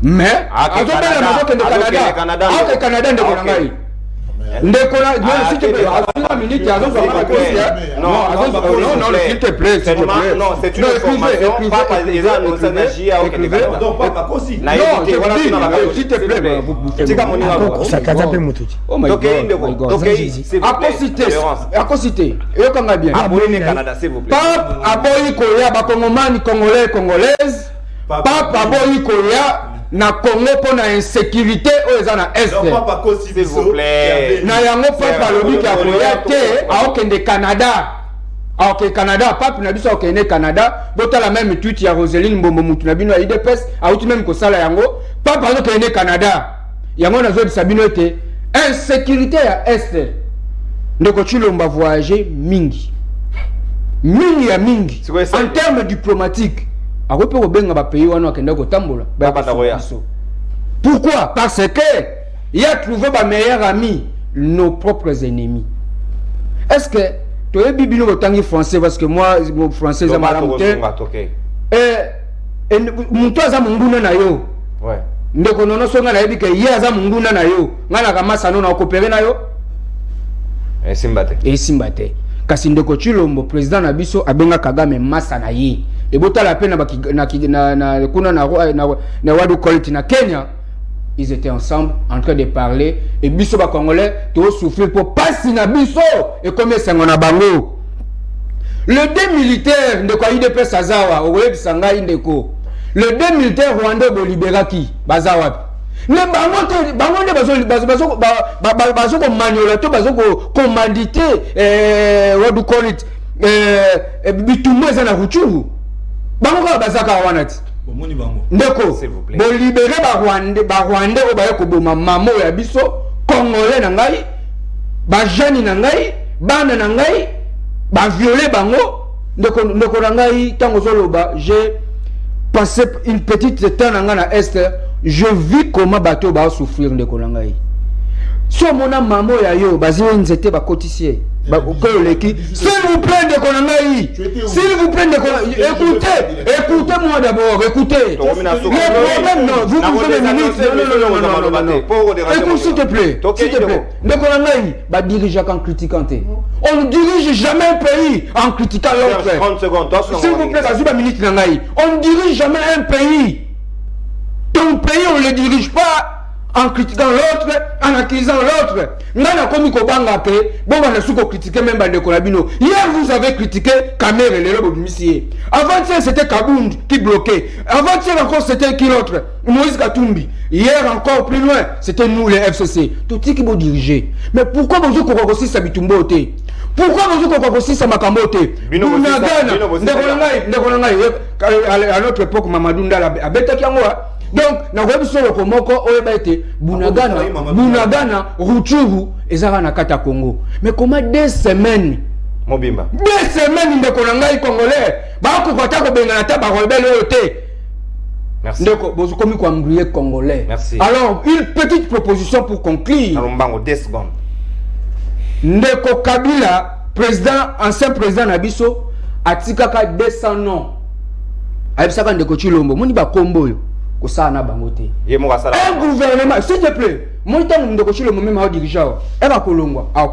Mais, Canada, s'il te plaît, non, c'est une information, pas s'il te plaît, oh my God, congolaise. Papa boyi koya na Congo pour na insécurité aux na est. S'il vous plaît. Na yango papa lobi ki akoya te aokende Canada. Ok Canada papa na biso okende Canada bota la même tweet ya Roseline Mbombo mutu na bino ya IDPS auti même ko sala yango papa okende Canada. Yango na zo bisabino te insécurité ya est. Ndeko Chilomba voyager mingi. Mingi en termes diplomatiques. Pourquoi? Parce que il a trouvé ma meilleur ami, nos propres ennemis. Est-ce que tu es bibino autant français parce que moi mon français est malade. Et mon toi ça mon boulot na yo. Ouais. Ndeko nono songa na yebi ke ye za munguna na yo. Ngana kama sano na coopérer na yo. Et Simbate. Kasi ndeko Chilombo président na biso abenga Kagame masa na ye. Et bota la peine na kuna na wadu quality na Kenya. Ils étaient ensemble en train de parler et biso ba congolais to souffrir pour passer na biso et comme ça ngona bango. Le deux militaires ndeko IDP Sazawa owe bisanga indeko. Le deux militaires rwandais bo liberaki bazawa. Ne bango bazo ko maniola to bazo ko commandité what do call it bitumbo za na ruchuru. Bango ka bazaka wanati. Ndeko bo libéré ba Rwandais o ba ko boma mamo ya biso congolais na ngai ba jeune na ngai bana na ngai ba violer bango ndeko na ngai tango zoloba j'ai passé une petite temps na est je vis comment bateau ba souffrir ndeko na ngai so mona mamo ya yo bazio nzete ba cotissier ba koleki s'il vous plaît ndeko na ngai s'il vous plaît ndeko écoutez-moi d'abord écoutez le problème non vous pouvez non écoute s'il te plaît ndeko na ngai ba dirigeant en critiquant on ne dirige jamais un pays en critiquant l'autre 30 secondes s'il vous plaît bazuba minute na ngai on ne dirige jamais un pays. Ton pays, on ne le dirige pas en critiquant l'autre, en accusant l'autre. Nana komi ko banga pe, bon on a su ko critiquer même Bande Kolabino. Hier vous avez critiqué Kamer et le Missier. Avant-hier c'était Kabound qui bloquait. Avant-hier encore c'était qui l'autre? Moïse Katumbi. Hier encore plus loin, c'était nous les FCC. Tout qui vous diriger. Mais pourquoi vous avez aussi sa bitumbote? Pourquoi vous avez aussi sa makambote? À notre époque Mamadou Ndala a bêta kiangwa. Donc, na webi solo komoko oyeba ete Bunagana Ruchuru ezara na kata Congo. Mais comment 2 semaines Mobimba 2 semaines ndeko na ngai congolais ba ko kota ko benga na ta ba rebelle oyote. Merci. Ndeko bozo komi ko ambrier congolais. Merci. Alors, une petite proposition pour conclure. Alombango 2 secondes. Ndeko Kabila, ancien président Nabiso, atikaka 200 noms. Aibisaka ndeko Chilombo, moni ba kombo yo. Un gouvernement, s'il te plaît, mon temps de cocher le moment où dirigeant, elle va colombo, à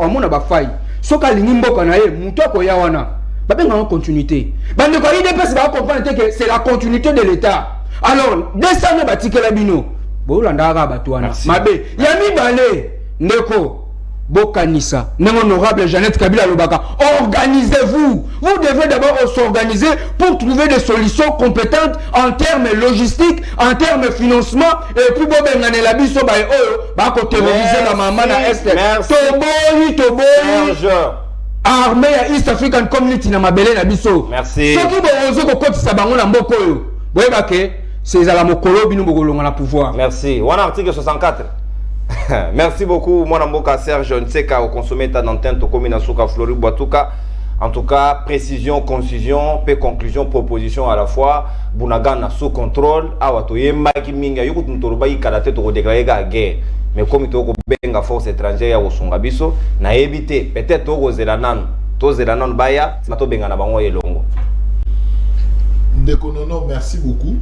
mon abafaille. Soka l'ingimbo kanae, mouto koyawana. Babé en continuité. Bande quoi, il dépêche va comprendre que c'est la continuité de l'État. Alors, descendez batike la bino. Bolandara batouana. Mabé, yami balé, ndeko. Bokanissa, non honorable Jeannette Kabila Lobaka, organisez-vous. Vous devez d'abord s'organiser pour trouver des solutions compétentes en termes logistiques, en termes financement, et puis bon ben la biso ba terroriser la maman na est. Toboyi. Armée ya East African Community na mabele na biso. Merci. Ce qui va oser ko kotisa bango na mboko yo. Boyeba ke c'est à la mokolo bino bokolonga na pouvoir. Merci. Wana article 64. Merci beaucoup, mon amboka Serge Nseka au consommé ta d'antenne to commune Souka Flori Boatuka. En tout cas, précision, concision, conclusion, proposition à la fois. Bunagana sous contrôle. Awatoye maki minga yuko ntoroba ikalate to déclarer la guerre. Mais comme to ko benga force étrangère au songabiso na éviter peut-être to zelanan baya mato benga na bango elongo. Ndeko nono, merci beaucoup.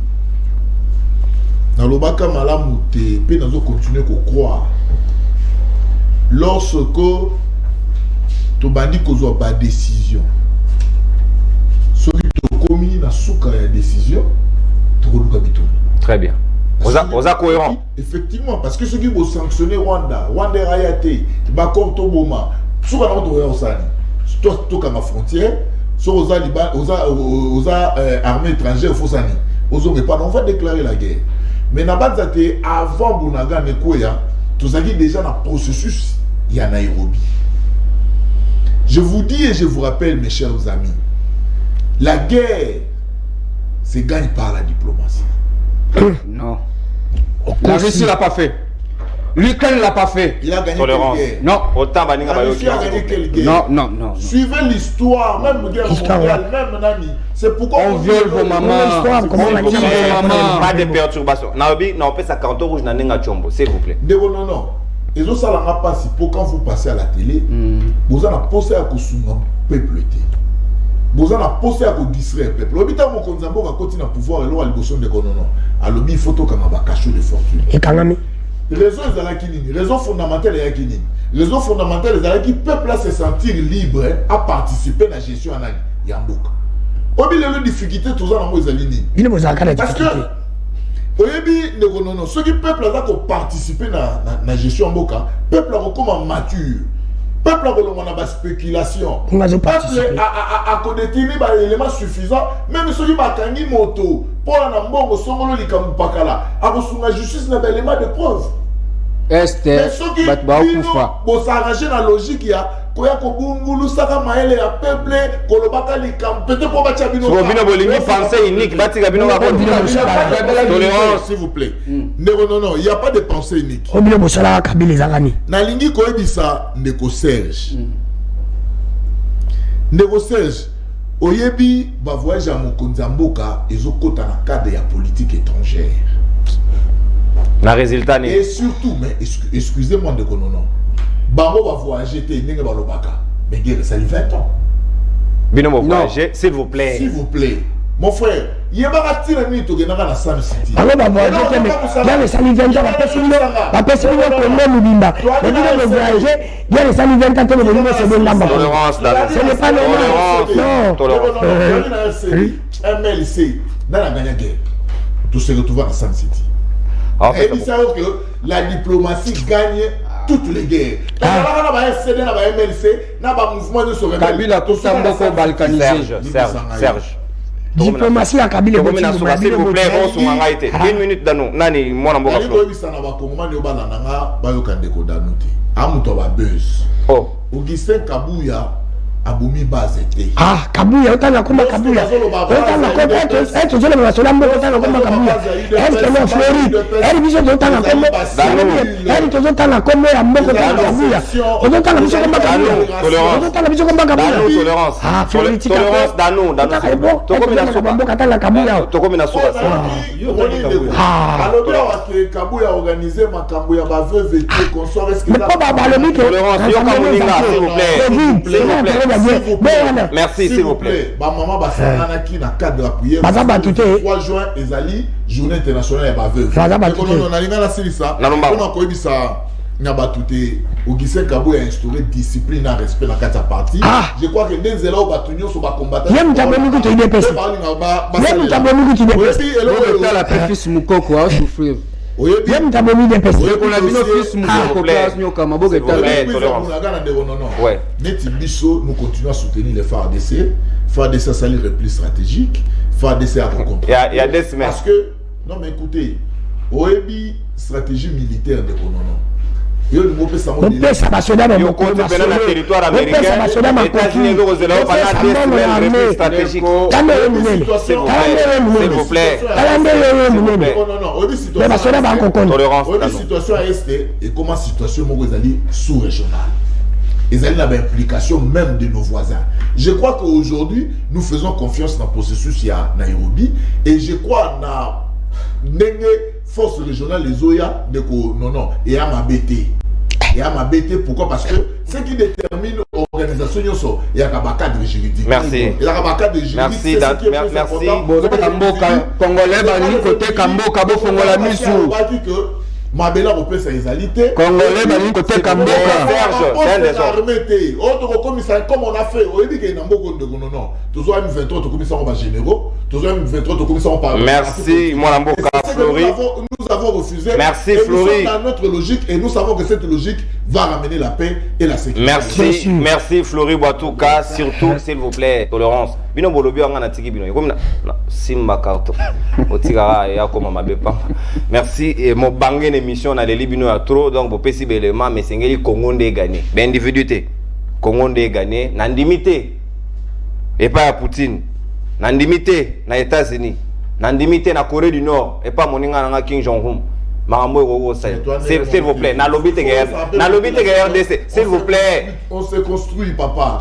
Dans le baka malamu te pe nazo continuer ko croire lorsque to bandi kozwa ba décision soki to komi na suka ya décision to luka bitu très bien oza cohérent effectivement parce que ceux qui vont sanctionner Rwanda rayate ba comme to boma suka na to osani to kama frontière so oza liba oza armée étrangère fosani ozo pas on va déclarer la guerre. Mais avant Bunaga Nekoya, tout ça déjà dans le processus, il y a Nairobi. Je vous dis et je vous rappelle, mes chers amis, la guerre se gagne par la diplomatie. Non. La Russie l'a pas fait. L'Ukraine l'a pas fait. Il a gagné quelle guerre? Non. La Russie a gagné quelle guerre? Non. Suivez l'histoire, même guerre mondiale, même Nani. C'est pourquoi on viole vos mamans. Pas de perturbation. Naobi, non, on fait ça canton rouge na nenga chombo, s'il vous plaît. Non. Et ça la passe pour quand vous passez à la télé, vous en avez posé à Kosunga peuple. Vous en avez posé à distraire le peuple. L'hôpital mon Konzambo a continué à pouvoir et l'on a le besoin de konono. À l'objet photo comme un cachot de fortune. Et quand même. Raison est la kinini. Raison fondamentale est la kinini. Raison fondamentale est la qui peuple se sentir libre à participer à la gestion en Yamboka. Obi le difficulté tous en amour zalini. Il est besoin de parce que oyebi non ceux qui peuple là qui participer à la gestion en Boka, peuple là comme mature. Peuple a une spéculation. Peuple a déterminé des éléments suffisants. Même ceux qui ont une moto, pour un ambon, songolo likamupakala, a la justice n'a pas élément de preuve. Mais ceux qui ont s'arranger dans la logique, il y a koya kobungulu saka maele ya peuple kolobaka likam peut-être pour batia bino so bino bolingi pensée unique batika bino ba tolérance s'il vous plaît. Non, il y a pas de pensée unique. Obino bosala kabili zakani na lingi koyebisa ndeko Serge. Ndeko Serge oyebi ba voyage à Mokonzi Mboka ezokota na cadre ya politique étrangère. Na résultat ni. Et surtout mais excusez-moi ndeko non. Bango va voyager te ndenge balobaka. Mais guerre ça 20 ans. Bino mo voyager s'il vous plaît. S'il vous plaît. Mon frère, il y a pas de tiré to genaka na Sun City. Bango va voyager mais il y a les sali 20 ans va passer le problème Mubimba. Mais il va voyager, il y a les sali 20 ans le niveau c'est bon là-bas. Ce n'est pas normal. Non. MLC dans la gagne guerre. Tout se retrouve à Sun City. Et il savent que la diplomatie gagne toutes les guerres. Kabila tout ça beaucoup balkanisé. Serge. Diplomatie à Kabila. S'il vous plaît, on se manga été. 1 minute dans nous. Nani moi na mboka. Oh. Augustin Kabuya Aboumi Bazete. Ah, Kabuya, autant la combat Kabuya. Autant la combat, est-ce que le national autant la combat Kabuya. Est-ce que le Floride, elle vision autant la combat. Elle est autant la combat à Mboko Kabuya. Autant la vision combat Kabuya. Autant la vision combat Kabuya. Tolérance. Ah, tolérance dans nous. Toko mina soba. Toko la Kabuya. Toko mina soba. Ah. Alors que Kabuya organisé makambo ya ba veuve et consort est-ce que pas ba le micro. Tolérance, yo kamuninga s'il vous plaît. Merci s'il vous plaît. Ma maman basana qui na cadre de la prière. 3 juin ezali journée internationale ya ba veuve. Non na linga na silisa. On a koyebisa na batute Augustin Kabou a instauré discipline et respect dans la partie. Je crois que des élèves batunyo sont pas combattants. Même taboni que tu es pèse. Même taboni que tu es pèse. La petite Moukoko a souffrir. Même taboni de pèse. On a vu nos fils Moukoko place Nyoka Mabo et ouais. Netibiso nous continuons à soutenir les FARDC. FARDC ça les repli stratégique. FARDC a compris. Il y a des semaines. Parce que non mais écoutez, OEBI stratégie militaire de Konono. Yo le mot ça mon yo compte dans le territoire américain. États-Unis nous aux élèves pendant des semaines repli stratégique. S'il vous plaît. Non, situation à est et comment situation mongolie sous-régionale. Ils ont l'implication même de nos voisins. Je crois qu'aujourd'hui, nous faisons confiance dans le processus à Nairobi et je crois dans les forces régionales, les OIA, non, et à ma BT. Et à ma BT, pourquoi? Parce que ce qui détermine l'organisation, il y a un cadre juridique. Merci. Il y a un cadre juridique. Merci. Merci. Congolais, Bani, côté Kambo, Kabo, Fongola, Missou. Mabela au pesa ezalité Congolais bali côté Kamboka Serge c'est un désordre autre commissaire comme on a fait au début que Namboko de non toujours M23 to commissaire en généraux toujours M23 to commissaire en merci moi Namboka Flori nous avons refusé merci Flori dans notre logique et nous savons que cette logique va ramener la paix et la sécurité merci Flori Boatouka surtout s'il vous plaît tolérance bino bolobi anga na tiki bino comme simba karto otika ya koma mabepa merci et mo bangé émission na les bino ya trop donc bopesi belema mais sengeli Congo ndé gagné ben individuité Congo ndé gagné na ndimité et pas à Poutine na ndimité na États-Unis na ndimité na Corée du Nord et pas moninga na Kim Jong-un S'il vous plaît, RDC, s'il vous plaît. On se construit, papa.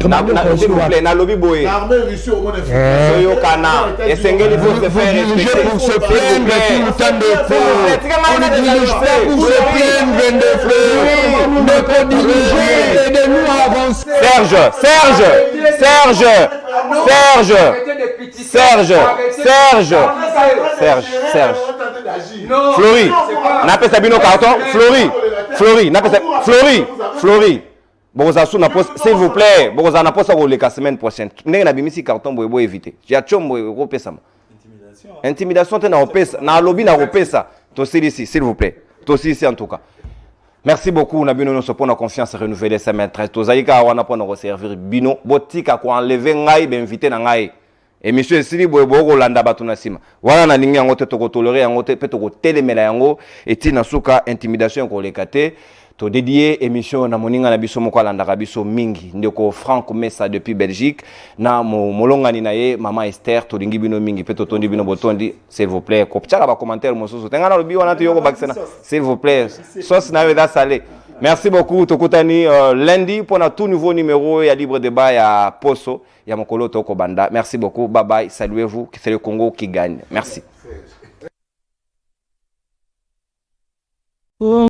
S'il vous plaît, lobby boy. L'armée russe au moins est Soyo Kana. Et Sengeli faut se faire respecter. Pour se plaindre tout le temps de notre diriger et de nous avancer. Flori, n'appelle ça bino carton. Flori, s'il vous plaît, bon, ça n'a pas ça la semaine prochaine. N'est na bimisi carton boy éviter. J'ai chombo repesa. Intimidation na opesa, na lobby na opesa. Tossi ici, s'il vous plaît. Tossi ici en tout cas. Merci beaucoup, na bino nous pour nos confiance renouvelée sa maîtresse. Tozaika wana pour nous servir bino, botika ko enlever ngai ben inviter na ngai. Et monsieur Sili Boybo landa batuna sima. Wana na lingi yango te to tolérer yango te peut to telemela yango et tina suka intimidation ko lekate. To dédié émission na moninga na biso moko landa biso mingi ndeko Franck Messa depuis Belgique na molongani na ye maman Esther to lingi bino mingi peut to tondi bino botondi s'il vous plaît ko ptaka ba commentaire mosusu tenga na lobi wana to yoko baksena s'il vous plaît sauce na weda salé. Merci beaucoup tokutani lundi pour un tout nouveau numéro ya libre débat ya Poso ya mokolo toko banda. Merci beaucoup, bye bye, saluez-vous, c'est le Congo qui gagne. Merci.